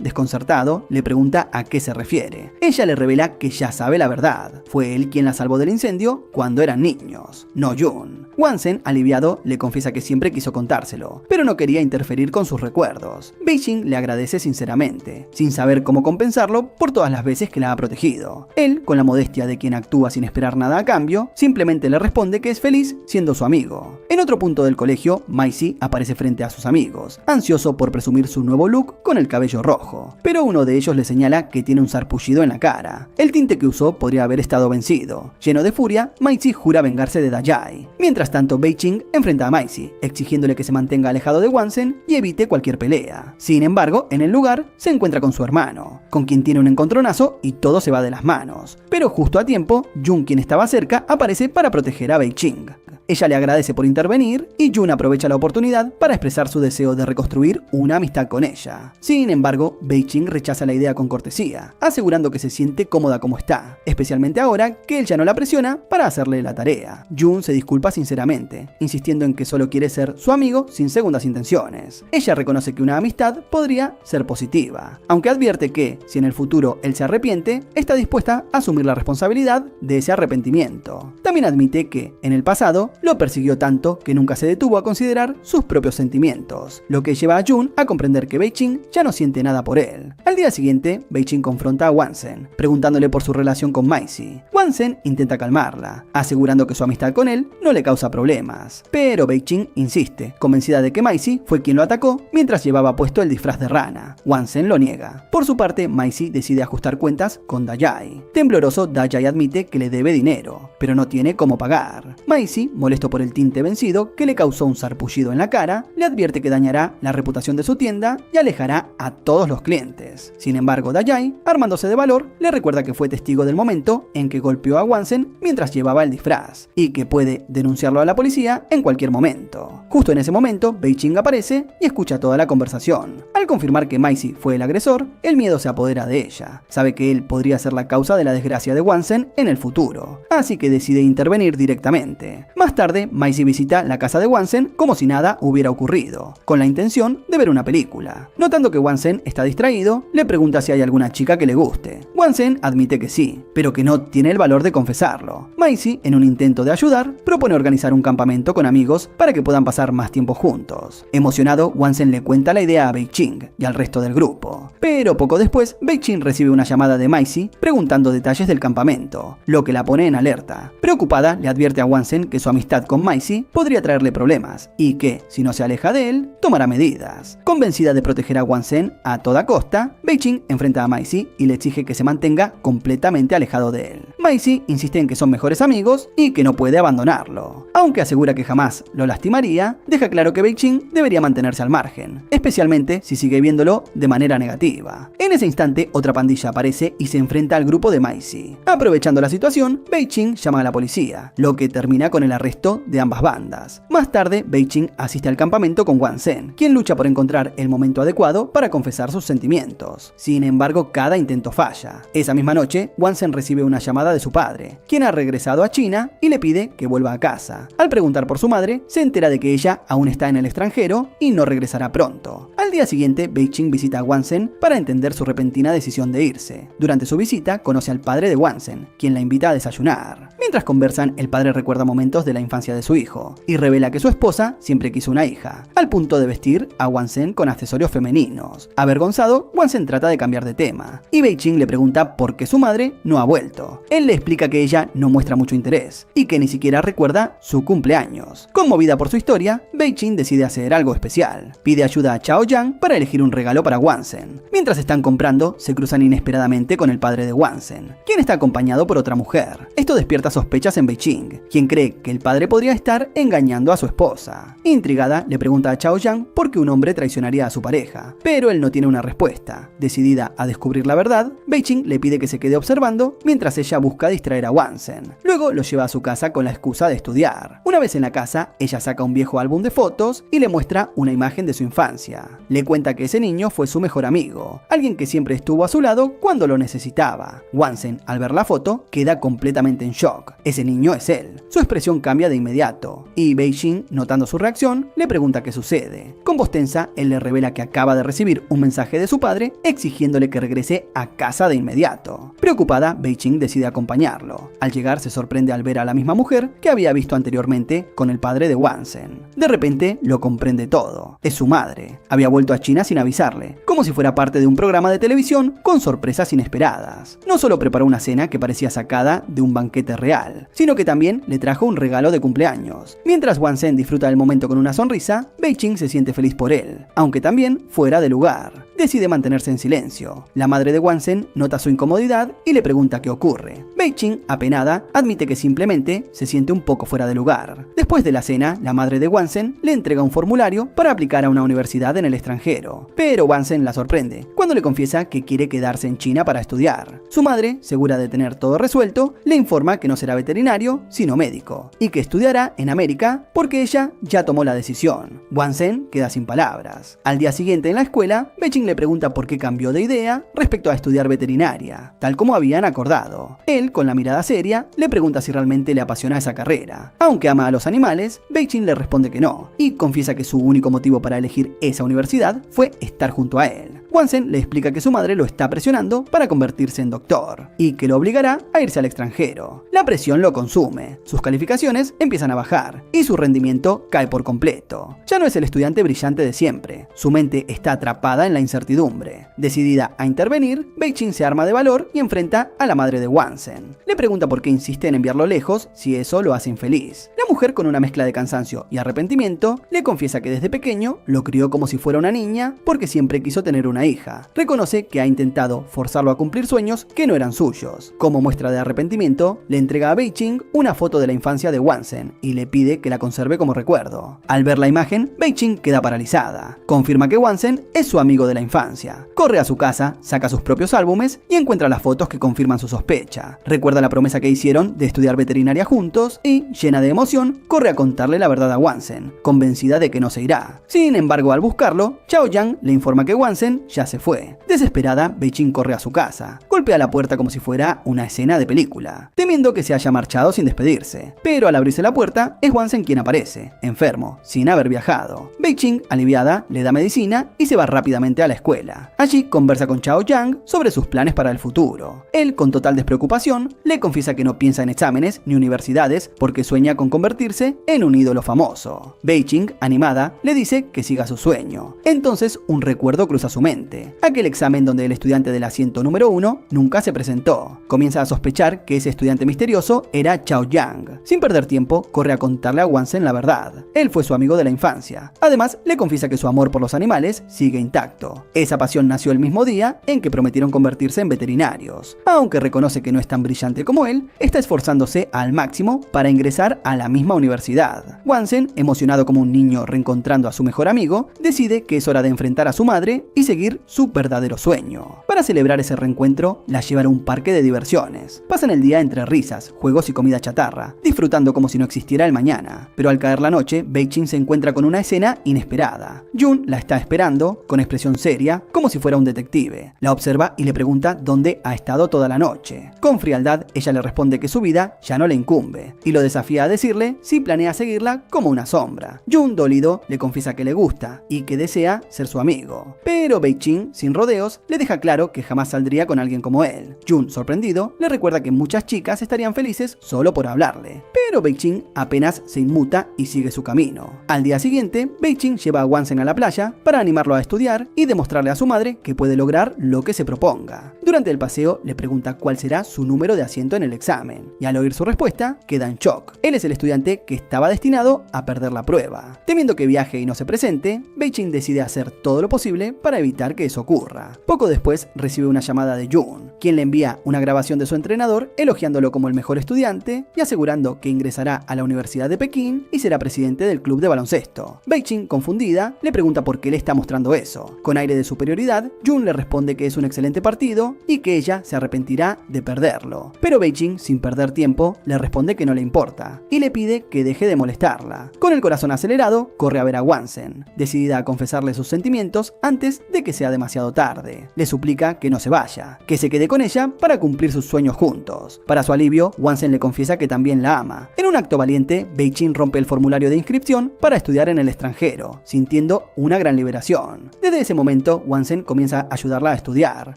desconcertado, le pregunta a qué se refiere. Ella le revela que ya sabe la verdad. Fue él quien la salvó del incendio cuando eran niños, no Jun. Wansen, aliviado, le confiesa que siempre quiso contárselo, pero no quería interferir con sus recuerdos. Bei-Ching le agradece sinceramente, sin saber cómo compensarlo por todas las veces que la ha protegido. Él, con la modestia de quien actúa sin esperar nada a cambio, simplemente le responde que es feliz siendo su amigo. En otro punto del colegio, Maisy aparece frente a sus amigos, ansioso por presumir su nuevo look con el cabello rojo, pero uno de ellos le señala que tiene un sarpullido en la cara. El tinte que usó podría haber estado vencido. Lleno de furia, Maisy jura vengarse de Dayai. Mientras tanto, Bei-Ching enfrenta a Maisy, exigiéndole que se mantenga alejado de Wansen y evite cualquier pelea. Sin embargo, en el lugar se encuentra con su hermano, con quien tiene un encontronazo y todo se va de las manos. Pero justo a tiempo, Jun, quien estaba cerca, aparece para proteger a Bei-Ching. Ella le agradece por intervenir y Jun aprovecha la oportunidad para expresar su deseo de reconstruir una amistad con ella. Sin embargo, Bei-Ching rechaza la idea con cortesía, asegurando que se siente cómoda como está, especialmente ahora que él ya no la presiona para hacerle la tarea. Jun se disculpa sinceramente, insistiendo en que solo quiere ser su amigo sin segundas intenciones. Ella reconoce que una amistad podría ser positiva, aunque advierte que, si en el futuro él se arrepiente, está dispuesta a asumir la responsabilidad de ese arrepentimiento. También admite que, en el pasado, lo persiguió tanto que nunca se detuvo a considerar sus propios sentimientos, lo que lleva a Jun a comprender que Bei-Ching ya no siente nada por él. Al día siguiente, Bei-Ching confronta a Wansen, preguntándole por su relación con Maisy. Wansen intenta calmarla, asegurando que su amistad con él no le causa problemas, pero Bei-Ching insiste, convencida de que Maisy fue quien lo atacó mientras llevaba puesto el disfraz de rana. Wansen lo niega. Por su parte, Maisy decide ajustar cuentas con Dayai. Tembloroso, Dayai admite que le debe dinero, pero no tiene cómo pagar. Maisy, molesto por el tinte vencido que le causó un sarpullido en la cara, le advierte que dañará la reputación de su tienda y alejará a todos los clientes. Sin embargo, Dayai, armándose de valor, le recuerda que fue testigo del momento en que golpeó a Wansen mientras llevaba el disfraz, y que puede denunciarlo a la policía en cualquier momento. Justo en ese momento, Bei-Ching aparece y escucha toda la conversación. Al confirmar que Maisy fue el agresor, el miedo se apodera de ella. Sabe que él podría ser la causa de la desgracia de Wansen en el futuro, así que decide intervenir directamente. Más tarde, Maisy visita la casa de Wansen como si nada hubiera ocurrido, con la intención de ver una película. Notando que Wansen está distraído, le pregunta si hay alguna chica que le guste. Wansen admite que sí, pero que no tiene el valor de confesarlo. Maisy, en un intento de ayudar, propone organizar un campamento con amigos para que puedan pasar más tiempo juntos. Emocionado, Wansen le cuenta la idea a Bei-Ching y al resto del grupo. Pero poco después, Bei-Ching recibe una llamada de Maisy preguntando detalles del campamento, lo que la pone en alerta. Preocupada, le advierte a Wansen que su amistad con Maisy podría traerle problemas y que, si no se aleja de él, tomará medidas. Convencida de proteger a Wansen a toda costa, Bei-Ching enfrenta a Maisy y le exige que se mantenga completamente alejado de él. Maisy insiste en que son mejores amigos y que no puede abandonarlo. Aunque asegura que jamás lo lastimaría, deja claro que Bei-Ching debería mantenerse al margen, especialmente si sigue viéndolo de manera negativa. En ese instante, otra pandilla aparece y se enfrenta al grupo de Maisy. Aprovechando la situación, Bei-Ching llama a la policía, lo que termina con el arresto de ambas bandas. Más tarde, Bei-Ching asiste al campamento con Wansen, quien lucha por encontrar el momento adecuado para confesar sus sentimientos. Sin embargo, cada intento falla. Esa misma noche, Wansen recibe una llamada de su padre, quien ha regresado a China y le pide que vuelva a casa. Al preguntar por su madre, se entera de que ella aún está en el extranjero y no regresará pronto. Al día siguiente, Bei-ching visita a Wansen para entender su repentina decisión de irse. Durante su visita, conoce al padre de Wansen, quien la invita a desayunar. Mientras conversan, el padre recuerda momentos de la infancia de su hijo y revela que su esposa siempre quiso una hija, al punto de vestir a Wansen con accesorios femeninos. Avergonzado, Wansen trata de cambiar de tema y Bei-ching le pregunta por qué su madre no ha vuelto. Él le explica que ella no muestra mucho interés y que ni siquiera recuerda su cumpleaños. Conmovida por su historia, Bei-ching decide hacer algo especial. Pide ayuda a Chao Yang para elegir un regalo para Wansen. Mientras están comprando, se cruzan inesperadamente con el padre de Wansen, quien está acompañado por otra mujer. Esto despierta sospechas en Bei-ching, quien cree que el padre podría estar engañando a su esposa. Intrigada, le pregunta a Chao Yang por qué un hombre traicionaría a su pareja, pero él no tiene una respuesta. Decidida a descubrir la verdad, Bei-ching le pide que se quede observando mientras ella busca distraer a Wansen. Luego lo lleva a su casa con la excusa de estudiar. Una vez en la casa, ella saca un viejo álbum de fotos y le muestra una imagen de su infancia. Le cuenta que ese niño fue su mejor amigo, alguien que siempre estuvo a su lado cuando lo necesitaba. Wansen, al ver la foto, queda completamente en shock. Ese niño es él. Su expresión cambia de inmediato y Bei-ching, notando su reacción, le pregunta qué sucede. Con voz tensa, él le revela que acaba de recibir un mensaje de su padre exigiéndole que regrese a casa de inmediato. Preocupada, Bei-ching decide acompañarlo. Al llegar, se sorprende al ver a la misma mujer que había visto anteriormente con el padre de Wansen. De repente, lo comprende todo. Es su madre. Había vuelto a China sin avisarle, como si fuera parte de un programa de televisión con sorpresas inesperadas. No solo preparó una cena que parecía sacada de un banquete real, sino que también le trajo un regalo de cumpleaños. Mientras Wansen disfruta del momento con una sonrisa, Bei-ching se siente feliz por él, aunque también fuera de lugar. Decide mantenerse en silencio. La madre de Wansen nota su incomodidad y le pregunta qué ocurre. Bei-ching, apenada, admite que simplemente se siente un poco fuera de lugar. Después de la cena, la madre de Wansen le entrega un formulario para aplicar a una universidad en el extranjero. Pero Wansen la sorprende cuando le confiesa que quiere quedarse en China para estudiar. Su madre, segura de tener todo resuelto, le informa que no será veterinario, sino médico, y que estudiará en América porque ella ya tomó la decisión. Wansen queda sin palabras. Al día siguiente en la escuela, Bei-ching le pregunta por qué cambió de idea respecto a estudiar veterinaria, tal como habían acordado. Él, con la mirada seria, le pregunta si realmente le apasiona esa carrera. Aunque ama a los animales, Bei-ching le responde que no, y confiesa que su único motivo para elegir esa universidad fue estar junto a él. Wansen le explica que su madre lo está presionando para convertirse en doctor y que lo obligará a irse al extranjero. La presión lo consume, sus calificaciones empiezan a bajar y su rendimiento cae por completo. Ya no es el estudiante brillante de siempre, su mente está atrapada en la incertidumbre. Decidida a intervenir, Bei-ching se arma de valor y enfrenta a la madre de Wansen. Le pregunta por qué insiste en enviarlo lejos si eso lo hace infeliz. La mujer, con una mezcla de cansancio y arrepentimiento, le confiesa que desde pequeño lo crió como si fuera una niña porque siempre quiso tener una hija. Reconoce que ha intentado forzarlo a cumplir sueños que no eran suyos. Como muestra de arrepentimiento, le entrega a Bei-ching una foto de la infancia de Wansen y le pide que la conserve como recuerdo. Al ver la imagen, Bei-ching queda paralizada. Confirma que Wansen es su amigo de la infancia. Corre a su casa, saca sus propios álbumes y encuentra las fotos que confirman su sospecha. Recuerda la promesa que hicieron de estudiar veterinaria juntos y, llena de emoción, corre a contarle la verdad a Wansen, convencida de que no se irá. Sin embargo, al buscarlo, Chao Yang le informa que Wansen ya se fue. Desesperada, Bei-ching corre a su casa, golpea la puerta como si fuera una escena de película, temiendo que se haya marchado sin despedirse. Pero al abrirse la puerta, es Wansen quien aparece, enfermo, sin haber viajado. Bei-ching, aliviada, le da medicina y se va rápidamente a la escuela. Allí conversa con Chao Yang sobre sus planes para el futuro. Él, con total despreocupación, le confiesa que no piensa en exámenes ni universidades porque sueña con convertirse en un ídolo famoso. Bei-ching, animada, le dice que siga su sueño. Entonces un recuerdo cruza su mente, aquel examen donde el estudiante del asiento número 1 nunca se presentó. Comienza a sospechar que ese estudiante misterioso era Chao Yang. Sin perder tiempo, corre a contarle a Wansen la verdad. Él fue su amigo de la infancia. Además, le confiesa que su amor por los animales sigue intacto. Esa pasión nació el mismo día en que prometieron convertirse en veterinarios. Aunque reconoce que no es tan brillante como él, está esforzándose al máximo para ingresar a la misma universidad. Wansen, emocionado como un niño reencontrando a su mejor amigo, decide que es hora de enfrentar a su madre y seguir su verdadero sueño. Para Para celebrar ese reencuentro, la llevan a un parque de diversiones. Pasan el día entre risas, juegos y comida chatarra, disfrutando como si no existiera el mañana. Pero al caer la noche, Baek-jin se encuentra con una escena inesperada. Jun la está esperando, con expresión seria, como si fuera un detective. La observa y le pregunta dónde ha estado toda la noche. Con frialdad, ella le responde que su vida ya no le incumbe, y lo desafía a decirle si planea seguirla como una sombra. Jun, dolido, le confiesa que le gusta y que desea ser su amigo. Pero Baek-jin, sin rodeos, le deja claro que jamás saldría con alguien como él. Jun, sorprendido, le recuerda que muchas chicas estarían felices solo por hablarle. Pero Baek-jin apenas se inmuta y sigue su camino. Al día siguiente, Baek-jin lleva a Wansen a la playa para animarlo a estudiar y demostrarle a su madre que puede lograr lo que se proponga. Durante el paseo, le pregunta cuál será su número de asiento en el examen, y al oír su respuesta, queda en shock. Él es el estudiante que estaba destinado a perder la prueba. Temiendo que viaje y no se presente, Baek-jin decide hacer todo lo posible para evitar que eso ocurra. Poco después, recibe una llamada de Jun, quien le envía una grabación de su entrenador elogiándolo como el mejor estudiante y asegurando que ingresará a la Universidad de Pekín y será presidente del club de baloncesto. Baek-jin, confundida, le pregunta por qué le está mostrando eso. Con aire de superioridad, Jun le responde que es un excelente partido y que ella se arrepentirá de perderlo. Pero Baek-jin, sin perder tiempo, le responde que no le importa y le pide que deje de molestarla. Con el corazón acelerado, corre a ver a Wansen, decidida a confesarle sus sentimientos antes de que sea demasiado tarde. Le suplica que no se vaya, que se quede con ella para cumplir sus sueños juntos. Para su alivio, Wansen le confiesa que también la ama. En un acto valiente, Baek-jin rompe el formulario de inscripción para estudiar en el extranjero, sintiendo una gran liberación. Desde ese momento, Wansen comienza a ayudarla a estudiar,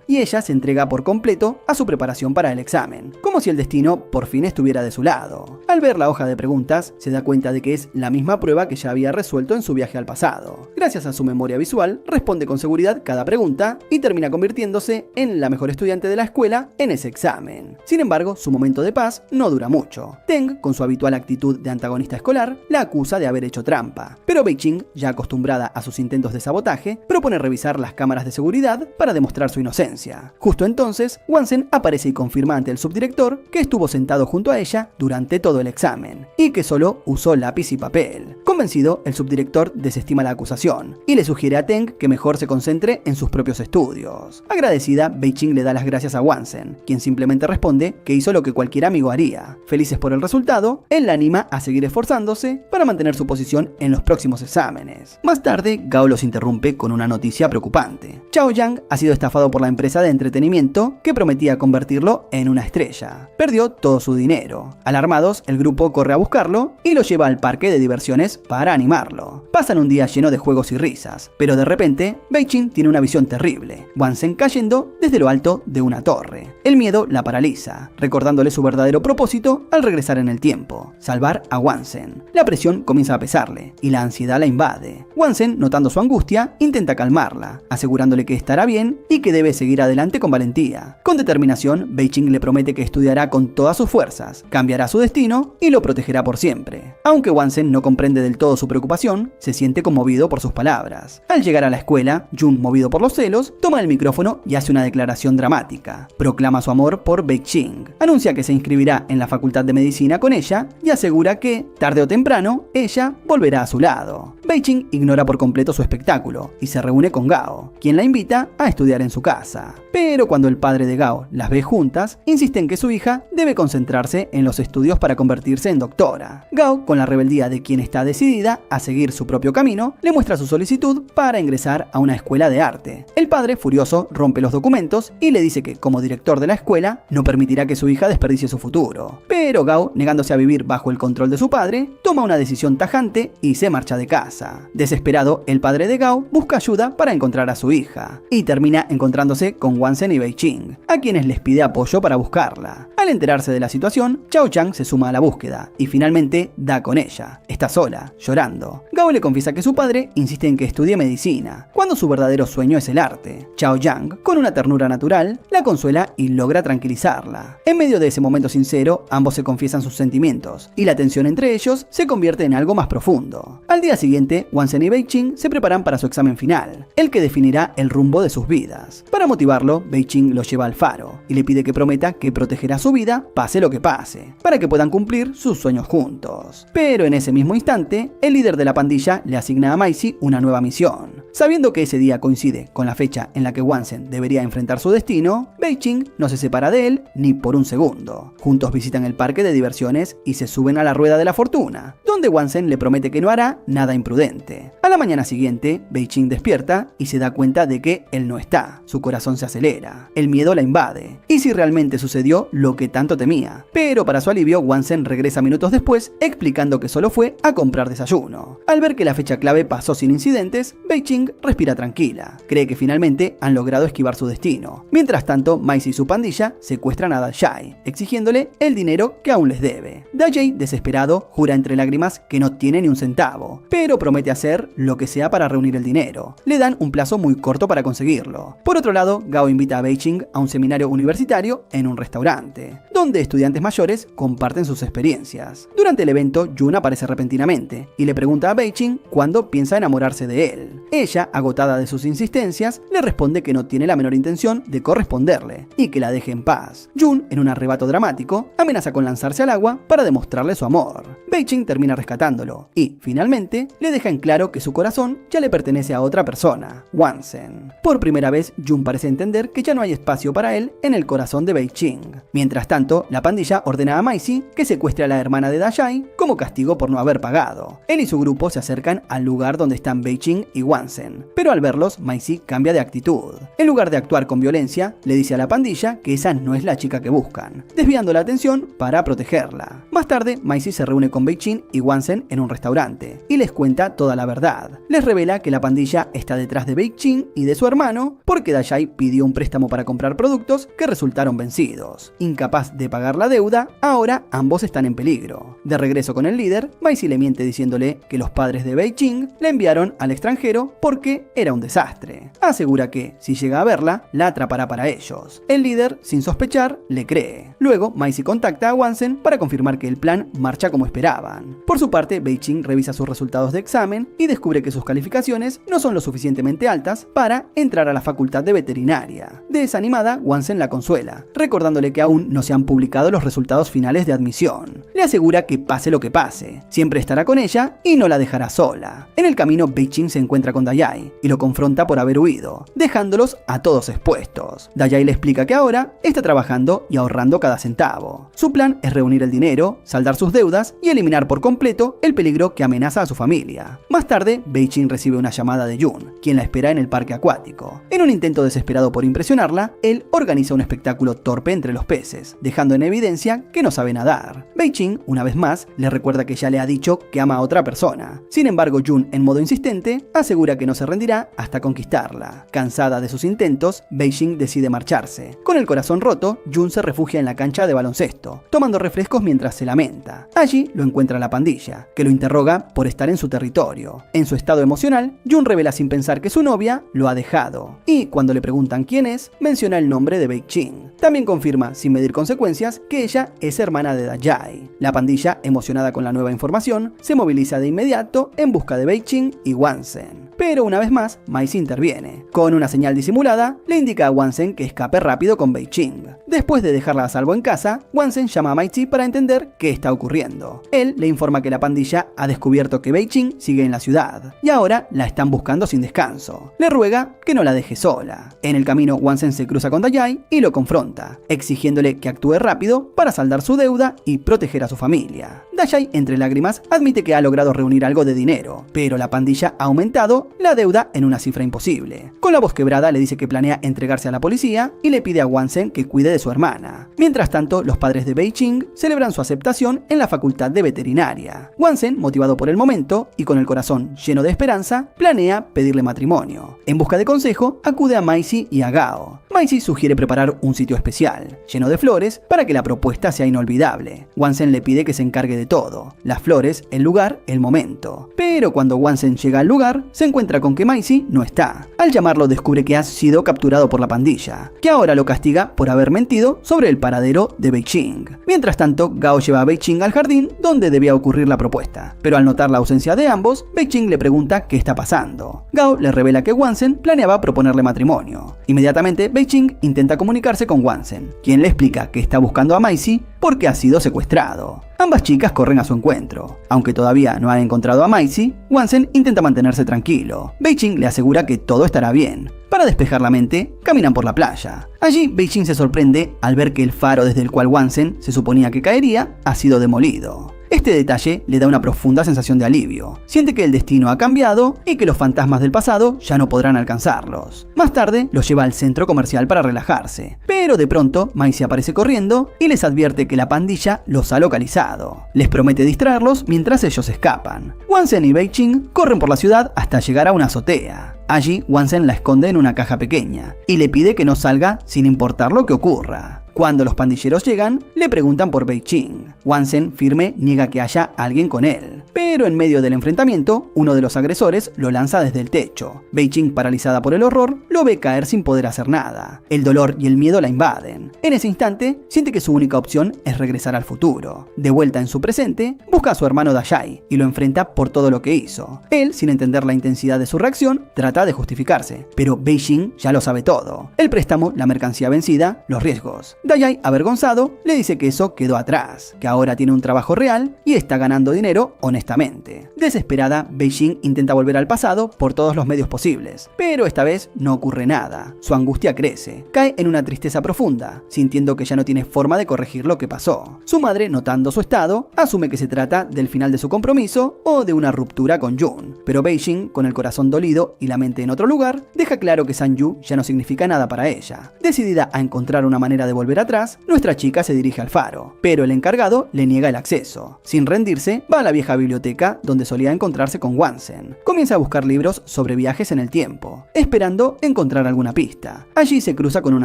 y ella se entrega por completo a su preparación para el examen, como si el destino por fin estuviera de su lado. Al ver la hoja de preguntas, se da cuenta de que es la misma prueba que ya había resuelto en su viaje al pasado. Gracias a su memoria visual, responde con seguridad cada pregunta y termina convirtiéndose en la mejor estudiante de la escuela en ese examen. Sin embargo, su momento de paz no dura mucho. Teng, con su habitual actitud de antagonista escolar, la acusa de haber hecho trampa. Pero Baek-jin, ya acostumbrada a sus intentos de sabotaje, propone revisar las cámaras de seguridad para demostrar su inocencia. Justo entonces, Wansen aparece y confirma ante el subdirector que estuvo sentado junto a ella durante todo el examen y que solo usó lápiz y papel. Convencido, el subdirector desestima la acusación y le sugiere a Teng que mejor se concentre en sus propios estudios. Agradecida, Baek-jin le da las gracias a Wansen, quien simplemente responde que hizo lo que cualquier amigo haría. Felices por el resultado, él la anima a seguir esforzándose para mantener su posición en los próximos exámenes. Más tarde, Gao los interrumpe con una noticia preocupante. Chao Yang ha sido estafado por la empresa de entretenimiento que prometía convertirlo en una estrella. Perdió todo su dinero. Alarmados, el grupo corre a buscarlo y lo lleva al parque de diversiones para animarlo. Pasan un día lleno de juegos y risas, pero de repente, Baek-jin tiene una visión terrible. Wansen cayendo desde lo alto de una torre. El miedo la paraliza, recordándole su verdadero propósito al regresar en el tiempo: salvar a Wansen. La presión comienza a pesarle y la ansiedad la invade. Wansen, notando su angustia, intenta calmarla, asegurándole que estará bien y que debe seguir adelante con valentía. Con determinación, Baek-jin le promete que estudiará con todas sus fuerzas, cambiará su destino y lo protegerá por siempre. Aunque Wansen no comprende del todo su preocupación, se siente conmovido por sus palabras. Al llegar a la escuela, Jun, movido por los celos, toma el micrófono y hace una declaración dramática. Proclama su amor por Baek-jin, anuncia que se inscribirá en la Facultad de Medicina con ella y asegura que, tarde o temprano, ella volverá a su lado. Baek-jin ignora por completo su espectáculo y se reúne con Gao, quien la invita a estudiar en su casa. Pero cuando el padre de Gao las ve juntas, insiste en que su hija debe concentrarse en los estudios para convertirse en doctora. Gao, con la rebeldía de quien está decidida a seguir su propio camino, le muestra su solicitud para ingresar a una escuela de arte. El padre, furioso, rompe los documentos y le dice que, como director de la escuela, no permitirá que su hija desperdicie su futuro. Pero Gao, negándose a vivir bajo el control de su padre, toma una decisión tajante y se marcha de casa. Desesperado, el padre de Gao busca ayuda para encontrar a su hija y termina encontrándose con Wansen y Baek-jin, a quienes les pide apoyo para buscarla. Al enterarse de la situación, Chao Yang se suma a la búsqueda y finalmente da con ella. Está sola, llorando. Gao le confiesa que su padre insiste en que estudie medicina, cuando su verdadero sueño es el arte. Chao Yang, con una ternura natural, la consuela y logra tranquilizarla. En medio de ese momento sincero, ambos se confiesan sus sentimientos y la tensión entre ellos se convierte en algo más profundo. Al día siguiente, Wansen y Baek-jin se preparan para su examen final, el que definirá el rumbo de sus vidas. Para motivarlo, Baek-jin lo lleva al faro y le pide que prometa que protegerá su vida pase lo que pase, para que puedan cumplir sus sueños juntos. Pero en ese mismo instante, el líder de la pandilla le asigna a Maisie una nueva misión. Sabiendo que ese día coincide con la fecha en la que Wansen debería enfrentar su destino, Bei-Ching no se separa de él ni por un segundo. Juntos visitan el parque de diversiones y se suben a la rueda de la fortuna, donde Wansen le promete que no hará nada imprudente. A la mañana siguiente, Bei-Ching despierta y se da cuenta de que él no está. Su corazón se acelera, el miedo la invade. ¿Y si realmente sucedió lo que tanto temía? Pero para su alivio, Wansen regresa minutos después explicando que solo fue a comprar desayuno. Al ver que la fecha clave pasó sin incidentes, Bei-Ching respira tranquila. Cree que finalmente han logrado esquivar su destino. Mientras tanto, Maisie y su pandilla secuestran a Da-Jay, exigiéndole el dinero que aún les debe. Da-Jay, desesperado, jura entre lágrimas que no tiene ni un centavo, pero promete hacer lo que sea para reunir el dinero. Le dan un plazo muy corto para conseguirlo. Por otro lado, Gao invita a Bei-Ching a un seminario universitario en un restaurante, donde estudiantes mayores comparten sus experiencias. Durante el evento, Jun aparece repentinamente y le pregunta a Bei-Ching cuándo piensa enamorarse de él. Ella, agotada de sus insistencias, le responde que no tiene la menor intención de corresponderle y que la deje en paz. Jun, en un arrebato dramático, amenaza con lanzarse al agua para demostrarle su amor. Bei-Ching termina rescatándolo y, finalmente, le deja en claro que su corazón ya le pertenece a otra persona, Wansen. Por primera vez, Jun parece entender que ya no hay espacio para él en el corazón de Bei-Ching. Mientras tanto, la pandilla ordena a Maisie que secuestre a la hermana de Da-Jay como castigo por no haber pagado. Él y su grupo se acercan al lugar donde están Bei-Ching y Wansen, pero al verlos, Maisie cambia de actitud. En lugar de actuar con violencia, le dice a la pandilla que esa no es la chica que buscan, desviando la atención para protegerla. Más tarde, Maisie se reúne con Bei-Ching y Wansen en un restaurante y les cuenta toda la verdad. Les revela que la pandilla está detrás de Bei-Ching y de su hermano porque Da-Jay pidió un préstamo para comprar productos que resultaron vencidos. Incapaz de pagar la deuda, ahora ambos están en peligro. De regreso con el líder, Maisie le miente diciéndole que los padres de Bei-Ching la enviaron al extranjero porque era un desastre. Asegura que, si llega a verla, la atrapará para ellos. El líder, sin sospechar, le cree. Luego, Maisie contacta a Wansen para confirmar que el plan marcha como esperaban. Por su parte, Bei-Ching revisa sus resultados de examen y descubre que sus calificaciones no son lo suficientemente altas para entrar a la facultad de veterinaria. Desanimada, Wansen la consuela, recordándole que aún no se han publicado los resultados finales de admisión. Le asegura que pase lo que pase, siempre estará con ella y no la dejará sola. En el camino, Bei-Ching se encuentra con Da-Jay y lo confronta por haber huido, dejándolos a todos expuestos. Da-Jay le explica que ahora está trabajando y ahorrando cada centavo. Su plan es reunir el dinero, saldar sus deudas y eliminar por completo el peligro que amenaza a su familia. Más tarde, Bei-Ching recibe una llamada de Jun, quien la espera en el parque acuático. En un intento desesperado por impresionarla, él organiza un espectáculo torpe entre los peces, dejando en evidencia que no sabe nadar. Bei-Ching, una vez más, le recuerda que ya le ha dicho que ama a otra persona. Sin embargo, Jun, en modo insistente, asegura que no se rendirá hasta conquistarla. Cansada de sus intentos, Bei-Ching decide marcharse. Con el corazón roto, Jun se refugia en la cancha de baloncesto, tomando refrescos mientras se lamenta. Allí lo encuentra la pandilla, que lo interroga por estar en su territorio. En su estado emocional, Jun revela sin pensar que su novia lo ha dejado. Y cuando le preguntan quién es, menciona el nombre de Bei-Ching. También confirma, sin medir consecuencias, que ella es hermana de Da-Jay. La pandilla, emocionada con la nueva información, se moviliza de inmediato en busca de Bei-Ching y Wansen. Pero una vez más, Maisie interviene. Con una señal disimulada, le indica a Wansen que escape rápido con Bei-Ching. Después de dejarla a salvo en casa, Wansen llama a Maisie para entender qué está ocurriendo. Él le informa que la pandilla ha descubierto que Bei-Ching sigue en la ciudad y ahora la están buscando sin descanso. Le ruega que no la deje sola. En el camino, Wansen se cruza con Da-Jay y lo confronta, exigiéndole que actúe rápido para saldar su deuda y proteger a su familia. Da-Jay, entre lágrimas, admite que ha logrado reunir algo de dinero, pero la pandilla ha aumentado la deuda en una cifra imposible. Con la voz quebrada le dice que planea entregarse a la policía y le pide a Wansen que cuide de su hermana. Mientras tanto, los padres de Bei-Ching celebran su aceptación en la facultad de veterinaria. Wansen, motivado por el momento y con el corazón lleno de esperanza, planea pedirle matrimonio. En busca de consejo, acude a Maisie y a Gao. Maisie sugiere preparar un sitio especial, lleno de flores, para que la propuesta sea inolvidable. Wansen le pide que se encargue de todo: las flores, el lugar, el momento. Pero cuando Wansen llega al lugar, se encuentra con que Maisie no está. Al llamarlo, descubre que ha sido capturado por la pandilla, que ahora lo castiga por haber mentido sobre el paradero de Bei-Ching. Mientras tanto, Gao lleva a Bei-Ching al jardín donde debía ocurrir la propuesta, pero al notar la ausencia de ambos, Bei-Ching le pregunta qué está pasando. Gao le revela que Wansen planeaba proponerle matrimonio. Inmediatamente, Beijing intenta comunicarse con Wansen, quien le explica que está buscando a Maisie porque ha sido secuestrado. Ambas chicas corren a su encuentro. Aunque todavía no han encontrado a Maisie, Wansen intenta mantenerse tranquilo. Beijing le asegura que todo estará bien. Para despejar la mente, caminan por la playa. Allí, Beijing se sorprende al ver que el faro desde el cual Wansen se suponía que caería ha sido demolido. Este detalle le da una profunda sensación de alivio. Siente que el destino ha cambiado y que los fantasmas del pasado ya no podrán alcanzarlos. Más tarde, los lleva al centro comercial para relajarse. Pero de pronto, Maisie aparece corriendo y les advierte que la pandilla los ha localizado. Les promete distraerlos mientras ellos escapan. Wansen y Beijing corren por la ciudad hasta llegar a una azotea. Allí, Wansen la esconde en una caja pequeña y le pide que no salga sin importar lo que ocurra. Cuando los pandilleros llegan, le preguntan por Beijing. Wansen, firme, niega que haya alguien con él. Pero en medio del enfrentamiento, uno de los agresores lo lanza desde el techo. Beijing, paralizada por el horror, lo ve caer sin poder hacer nada. El dolor y el miedo la invaden. En ese instante, siente que su única opción es regresar al futuro. De vuelta en su presente, busca a su hermano Dayai y lo enfrenta por todo lo que hizo. Él, sin entender la intensidad de su reacción, trata de justificarse. Pero Beijing ya lo sabe todo. El préstamo, la mercancía vencida, los riesgos. Dayai, avergonzado, le dice que eso quedó atrás, que ahora tiene un trabajo real y está ganando dinero honestamente. Desesperada, Beijing intenta volver al pasado por todos los medios posibles, pero esta vez no ocurre nada. Su angustia crece, cae en una tristeza profunda, sintiendo que ya no tiene forma de corregir lo que pasó. Su madre, notando su estado, asume que se trata del final de su compromiso o de una ruptura con Jun, pero Beijing, con el corazón dolido y la mente en otro lugar, deja claro que Sanju ya no significa nada para ella. Decidida a encontrar una manera de volver atrás, nuestra chica se dirige al faro, pero el encargado le niega el acceso. Sin rendirse, va a la vieja biblioteca donde solía encontrarse con Wansen. Comienza a buscar libros sobre viajes en el tiempo, esperando encontrar alguna pista. Allí se cruza con un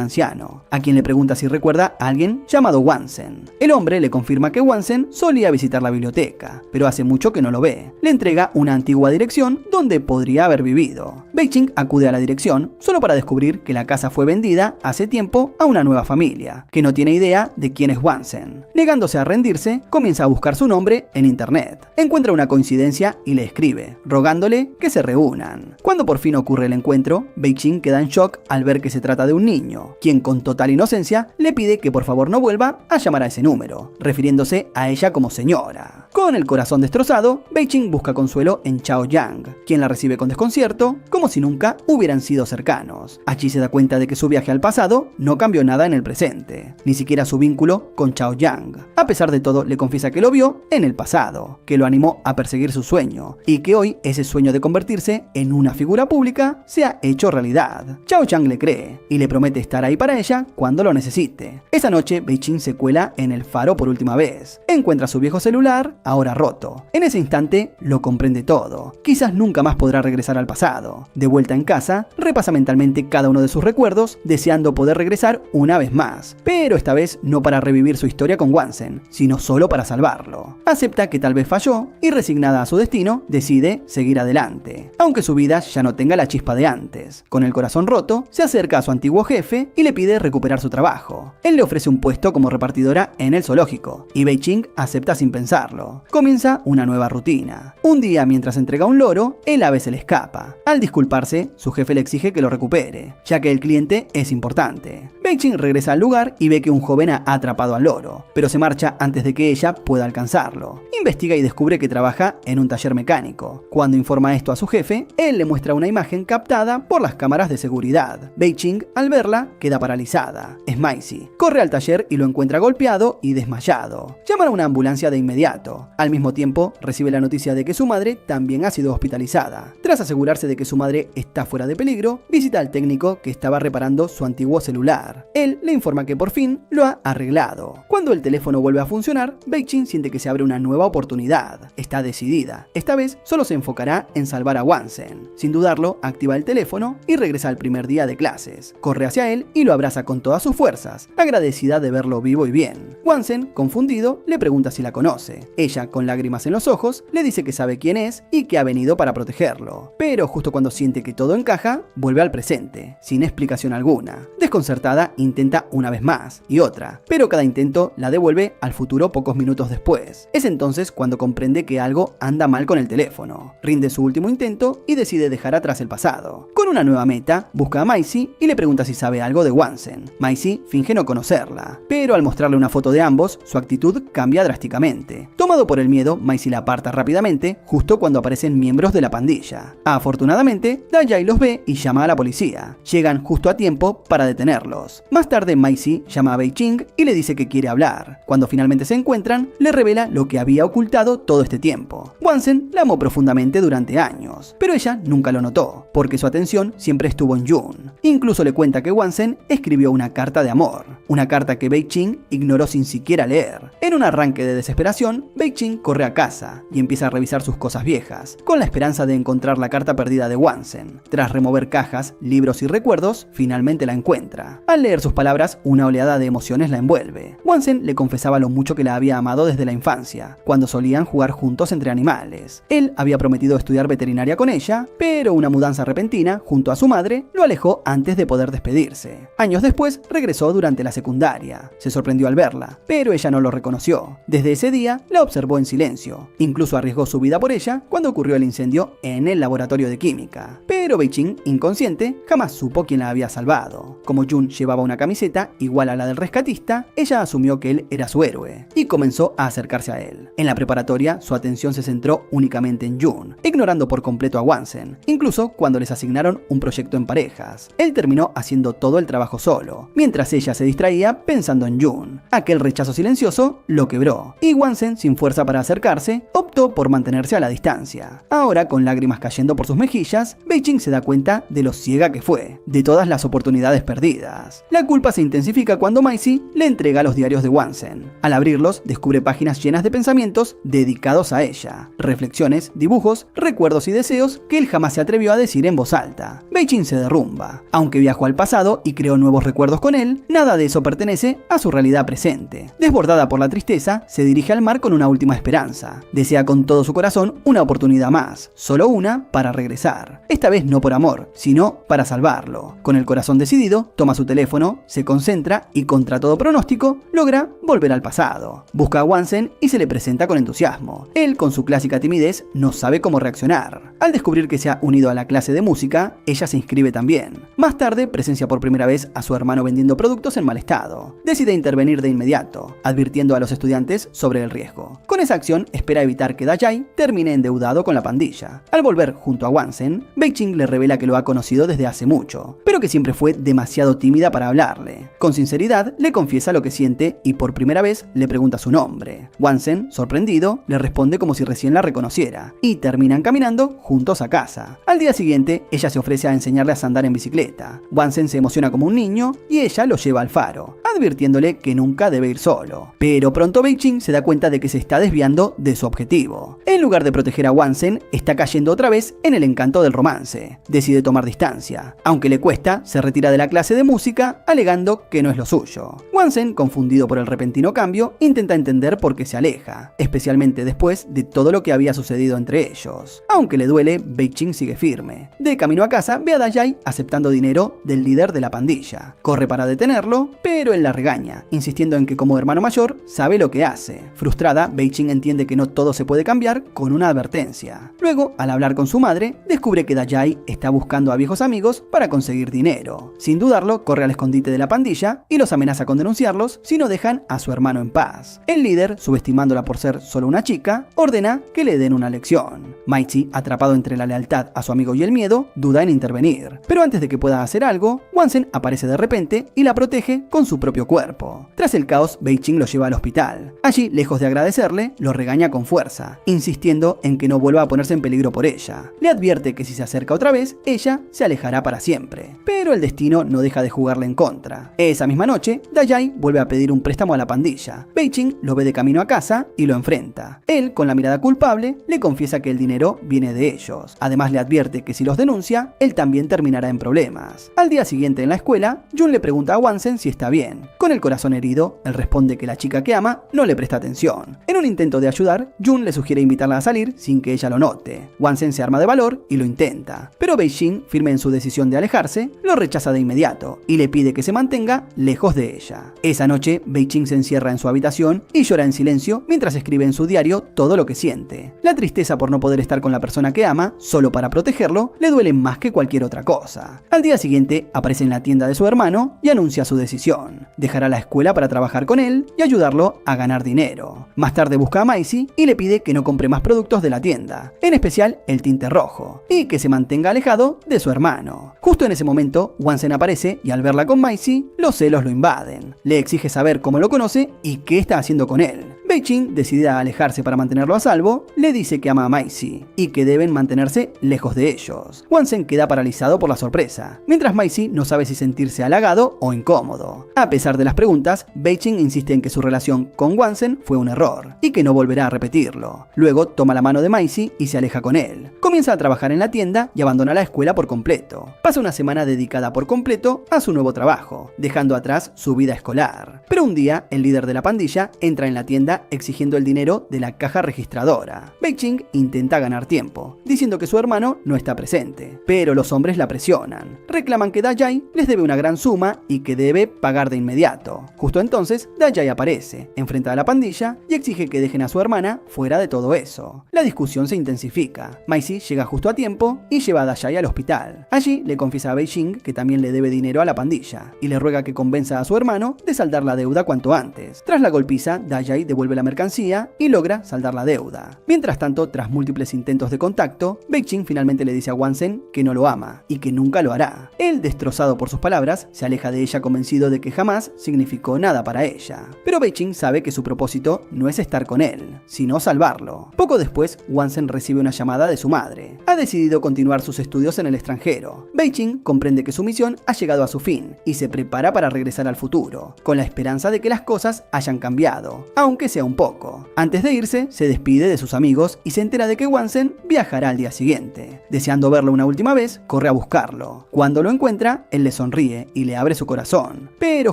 anciano, a quien le pregunta si recuerda a alguien llamado Wansen. El hombre le confirma que Wansen solía visitar la biblioteca, pero hace mucho que no lo ve. Le entrega una antigua dirección donde podría haber vivido. Beijing acude a la dirección solo para descubrir que la casa fue vendida hace tiempo a una nueva familia, que no tiene idea de quién es Wansen. Negándose a rendirse, comienza a buscar su nombre en internet. Encuentra una coincidencia y le escribe, rogándole que se reúnan. Cuando por fin ocurre el encuentro, Beijing queda en shock al ver que se trata de un niño, quien con total inocencia le pide que por favor no vuelva a llamar a ese número, refiriéndose a ella como señora. Con el corazón destrozado, Beijing busca consuelo en Chao Yang, quien la recibe con desconcierto, como si nunca hubieran sido cercanos. Allí se da cuenta de que su viaje al pasado no cambió nada en el presente, ni siquiera su vínculo con Chao Yang. A pesar de todo, le confiesa que lo vio en el pasado, que lo animó a perseguir su sueño, y que hoy ese sueño de convertirse en una figura pública se ha hecho realidad. Chao Yang le cree, y le promete estar ahí para ella cuando lo necesite. Esa noche, Beijing se cuela en el faro por última vez. Encuentra su viejo celular, ahora roto. En ese instante, lo comprende todo. Quizás nunca más podrá regresar al pasado. De vuelta en casa, repasa mentalmente cada uno de sus recuerdos, deseando poder regresar una vez más, pero esta vez no para revivir su historia con Wansen, sino solo para salvarlo. Acepta que tal vez falló y, resignada a su destino, decide seguir adelante, aunque su vida ya no tenga la chispa de antes. Con el corazón roto, se acerca a su antiguo jefe y le pide recuperar su trabajo. Él le ofrece un puesto como repartidora en el zoológico, y Beijing acepta sin pensarlo. Comienza una nueva rutina. Un día, mientras entrega un loro, el ave se le escapa. Al disculparse, su jefe le exige que lo recupere, ya que el cliente es importante. Beijing regresa al lugar y ve que un joven ha atrapado al loro, pero se marcha antes de que ella pueda alcanzarlo. Investiga y descubre que trabaja en un taller mecánico. Cuando informa esto a su jefe, él le muestra una imagen captada por las cámaras de seguridad. Beijing, al verla, queda paralizada. Es Maisie. Corre al taller y lo encuentra golpeado y desmayado. Llaman a una ambulancia de inmediato. Al mismo tiempo, recibe la noticia de que su madre también ha sido hospitalizada. Tras asegurarse de que su madre está fuera de peligro, visita al técnico que estaba reparando su antiguo celular. Él le informa que por fin lo ha arreglado. Cuando el teléfono vuelve a funcionar, Beijing siente que se abre una nueva oportunidad. Está decidida. Esta vez solo se enfocará en salvar a Wansen. Sin dudarlo, activa el teléfono y regresa al primer día de clases. Corre hacia él y lo abraza con todas sus fuerzas, agradecida de verlo vivo y bien. Wansen, confundido, le pregunta si la conoce. Ella, con lágrimas en los ojos, le dice que sabe quién es y que ha venido para protegerlo. Pero justo cuando siente que todo encaja, vuelve al presente, sin explicación alguna. Desconcertada, intenta una vez más y otra, pero cada intento la devuelve al futuro pocos minutos después. Es entonces cuando comprende que algo anda mal con el teléfono. Rinde su último intento y decide dejar atrás el pasado. Con una nueva meta, busca a Maisie y le pregunta si sabe algo de Wansen. Maisie finge no conocerla, pero al mostrarle una foto de ambos, su actitud cambia drásticamente. Tomado por el miedo, Maisie la aparta rápidamente, justo cuando aparecen miembros de la pandilla. Afortunadamente, Dajay los ve y llama a la policía. Llegan justo a tiempo para detenerlos. Más tarde, Maisie llama a Bei-Ching y le dice que quiere hablar. Cuando finalmente se encuentran, le revela lo que había ocultado todo este tiempo. Wansen la amó profundamente durante años, pero ella nunca lo notó, porque su atención siempre estuvo en Jun. Incluso le cuenta que Wansen escribió una carta de amor, una carta que Bei-Ching ignoró sin siquiera leer. En un arranque de desesperación, Bei-Ching corre a casa y empieza a revisar sus cosas viejas, con la esperanza de encontrar la carta perdida de Wansen. Tras remover cajas, libros y recuerdos, finalmente la encuentra. Al leer sus palabras, una oleada de emociones la envuelve. Wansen le confesaba lo mucho que la había amado desde la infancia, cuando solían jugar juntos entre animales. Él había prometido estudiar veterinaria con ella, pero una mudanza repentina, junto a su madre, lo alejó antes de poder despedirse. Años después, regresó durante la secundaria. Se sorprendió al verla, pero ella no lo reconoció. Desde ese día, la observó en silencio. Incluso arriesgó su vida por ella cuando ocurrió el incendio en el laboratorio de química. Pero Bei-Ching, inconsciente, jamás supo quién la había salvado. Como Jun llevaba una camiseta igual a la del rescatista, ella asumió que él era su héroe y comenzó a acercarse a él. En la preparatoria, su atención se centró únicamente en Jun, ignorando por completo a Wansen, incluso cuando les asignaron un proyecto en parejas. Él terminó haciendo todo el trabajo solo, mientras ella se distraía pensando en Jun. Aquel rechazo silencioso lo quebró, y Wansen, sin fuerza para acercarse, optó por mantenerse a la distancia. Ahora, con lágrimas cayendo por sus mejillas, Bei-Ching se da cuenta de lo ciega que fue, de todas las oportunidades perdidas. La culpa se intensifica cuando Maisie le entrega los diarios de Wansen. Al abrirlos, descubre páginas llenas de pensamientos dedicados a ella, reflexiones, dibujos, recuerdos y deseos que él jamás se atrevió a decir en voz alta. Bei-Ching se derrumba. Aunque viajó al pasado y creó nuevos recuerdos con él, nada de eso pertenece a su realidad presente. Desbordada por la tristeza, se dirige al mar con una última esperanza. Desea con todo su corazón una oportunidad más, solo una, para regresar. Esta vez no por amor, sino para salvarlo. Con el corazón decidido, toma su teléfono, se concentra y contra todo pronóstico, logra volver al pasado. Busca a Wansen y se le presenta con entusiasmo. Él, con su clásica timidez, no sabe cómo reaccionar. Al descubrir que se ha unido a la clase de música, ella se inscribe también. Más tarde, presencia por primera vez a su hermano vendiendo productos en mal estado. Decide intervenir de inmediato, advirtiendo a los estudiantes sobre el riesgo. Con esa acción, espera evitar que Dajay termine endeudado con la pandilla. Al volver junto a Wansen, Bei-Ching le revela que lo ha conocido desde hace mucho, pero que siempre fue demasiado tímida para hablarle. Con sinceridad, le confiesa lo que siente y por primera vez le pregunta su nombre. Wansen, sorprendido, le responde como si recién la reconociera, y terminan caminando juntos a casa. Al día siguiente, ella se ofrece a enseñarle a andar en bicicleta. Wansen se emociona como un niño y ella lo lleva al faro, advirtiéndole que nunca debe ir solo. Pero pronto Bei-Ching se da cuenta de que se está desviando de su objetivo. En lugar de proteger a Wansen, está cayendo otra vez en el encanto del romance. Decide tomar distancia. Aunque le cuesta, se retira de la clase de música, alegando que no es lo suyo. Wansen, confundido por el repentino cambio, intenta entender por qué se aleja, especialmente después de todo lo que había sucedido entre ellos. Aunque le duele, Bei-Ching sigue firme. De camino a casa, ve a Dajay aceptando dinero del líder de la pandilla. Corre para detenerlo, pero él la regaña, insistiendo en que como hermano mayor, sabe lo que hace. Frustrada, Bei-Ching entiende que no todo se puede cambiar con una advertencia. Luego, al hablar con su madre, descubre que Dajay está buscando a viejos amigos para conseguir dinero. Sin dudarlo, corre al escondite de la pandilla y los amenaza con denunciarlos si no dejan a su hermano en paz. El líder, subestimándola por ser solo una chica, ordena que le den una lección. Maisie, atrapado entre la lealtad a su amigo y el miedo, duda en intervenir. Pero antes de que pueda hacer algo, Wansen aparece de repente y la protege con su propio cuerpo. Tras el caos, Bei-Ching lo lleva al hospital. Allí, lejos de agradecerle, lo regaña con fuerza, insistiendo en que no vuelva a ponerse en peligro por ella. Le advierte que si se acerca otra vez, ella se alejará para siempre. Pero el destino no deja de jugarle en contra. Esa misma noche, Dajay vuelve a pedir un préstamo a la pandilla. Bei-Ching lo ve de camino a casa y lo enfrenta. Él, con la mirada culpable, le confiesa que el dinero viene de ellos. Además, le advierte que si los denuncia, él también terminará en problemas. Al día siguiente en la escuela, Jun le pregunta a Wansen si está bien. Con el corazón herido, él responde que la chica que ama no le presta atención. En un un intento de ayudar, Jun le sugiere invitarla a salir sin que ella lo note. Wansen se arma de valor y lo intenta, pero Beijing, firme en su decisión de alejarse, lo rechaza de inmediato y le pide que se mantenga lejos de ella. Esa noche, Beijing se encierra en su habitación y llora en silencio mientras escribe en su diario todo lo que siente. La tristeza por no poder estar con la persona que ama, solo para protegerlo, le duele más que cualquier otra cosa. Al día siguiente, aparece en la tienda de su hermano y anuncia su decisión. Dejará la escuela para trabajar con él y ayudarlo a ganar dinero. Más tarde busca a Maisie y le pide que no compre más productos de la tienda, en especial el tinte rojo, y que se mantenga alejado de su hermano. Justo en ese momento, Wansen aparece y al verla con Maisie, los celos lo invaden. Le exige saber cómo lo conoce y qué está haciendo con él. Beijing, decidida a alejarse para mantenerlo a salvo, le dice que ama a Maisie y que deben mantenerse lejos de ellos. Wansen queda paralizado por la sorpresa, mientras Maisie no sabe si sentirse halagado o incómodo. A pesar de las preguntas, Beijing insiste en que su relación con Wansen fue un error y que no volverá a repetirlo. Luego toma la mano de Maisie y se aleja con él. Comienza a trabajar en la tienda y abandona la escuela por completo. Pasa una semana dedicada por completo a su nuevo trabajo, dejando atrás su vida escolar. Pero un día, el líder de la pandilla entra en la tienda exigiendo el dinero de la caja registradora. Beijing intenta ganar tiempo, diciendo que su hermano no está presente, pero los hombres la presionan. Reclaman que Dajay les debe una gran suma y que debe pagar de inmediato. Justo entonces, Dajay aparece, enfrenta a la pandilla y exige que dejen a su hermana fuera de todo eso. La discusión se intensifica. Maisie llega justo a tiempo y lleva a Dajay al hospital. Allí le confiesa a Beijing que también le debe dinero a la pandilla y le ruega que convenza a su hermano de saldar la deuda cuanto antes. Tras la golpiza, Dajay devuelve la mercancía y logra saldar la deuda. Mientras tanto, tras múltiples intentos de contacto, Beijing finalmente le dice a Wansen que no lo ama y que nunca lo hará. Él, destrozado por sus palabras, se aleja de ella convencido de que jamás significó nada para ella. Pero Beijing sabe que su propósito no es estar con él, sino salvarlo. Poco después, Wansen recibe una llamada de su madre. Ha decidido continuar sus estudios en el extranjero. Beijing comprende que su misión ha llegado a su fin y se prepara para regresar al futuro, con la esperanza de que las cosas hayan cambiado, aunque sea un poco. Antes de irse, se despide de sus amigos y se entera de que Wansen viajará al día siguiente. Deseando verlo una última vez, corre a buscarlo. Cuando lo encuentra, él le sonríe y le abre su corazón. Pero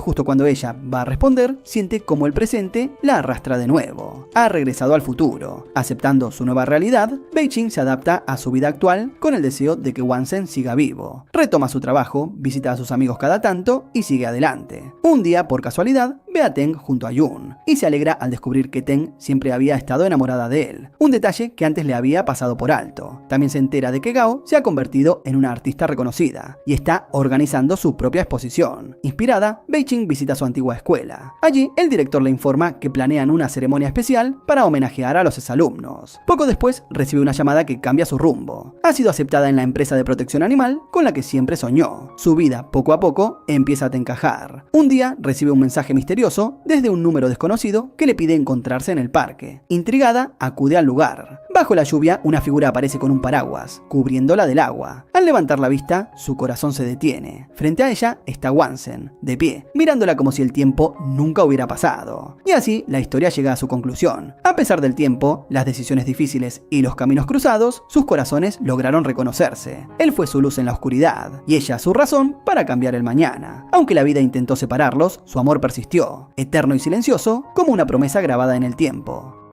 justo cuando ella va a responder, siente como el presente la arrastra de nuevo. Ha regresado al futuro. Aceptando su nueva realidad, Beijing se adapta a su vida actual con el deseo de que Wansen siga vivo. Retoma su trabajo, visita a sus amigos cada tanto y sigue adelante. Un día, por casualidad, ve a Teng junto a Jun y se alegra al descubrir que Teng siempre había estado enamorada de él, un detalle que antes le había pasado por alto. También se entera de que Gao se ha convertido en una artista reconocida y está organizando su propia exposición. Inspirada, Beijing visita su antigua escuela. Allí, el director le informa que planean una ceremonia especial para homenajear a los exalumnos. Poco después, recibe una llamada que cambia su rumbo. Ha sido aceptada en la empresa de protección animal con la que siempre soñó. Su vida, poco a poco, empieza a encajar. Un día, recibe un mensaje misterioso desde un número desconocido que le pide encontrarse en el parque. Intrigada, acude al lugar. Bajo la lluvia, una figura aparece con un paraguas, cubriéndola del agua. Al levantar la vista, su corazón se detiene. Frente a ella está Wansen, de pie, mirándola como si el tiempo nunca hubiera pasado. Y así, la historia llega a su conclusión. A pesar del tiempo, las decisiones difíciles y los caminos cruzados, sus corazones lograron reconocerse. Él fue su luz en la oscuridad, y ella su razón para cambiar el mañana. Aunque la vida intentó separarlos, su amor persistió, eterno y silencioso, como una promesa grabada en el tiempo.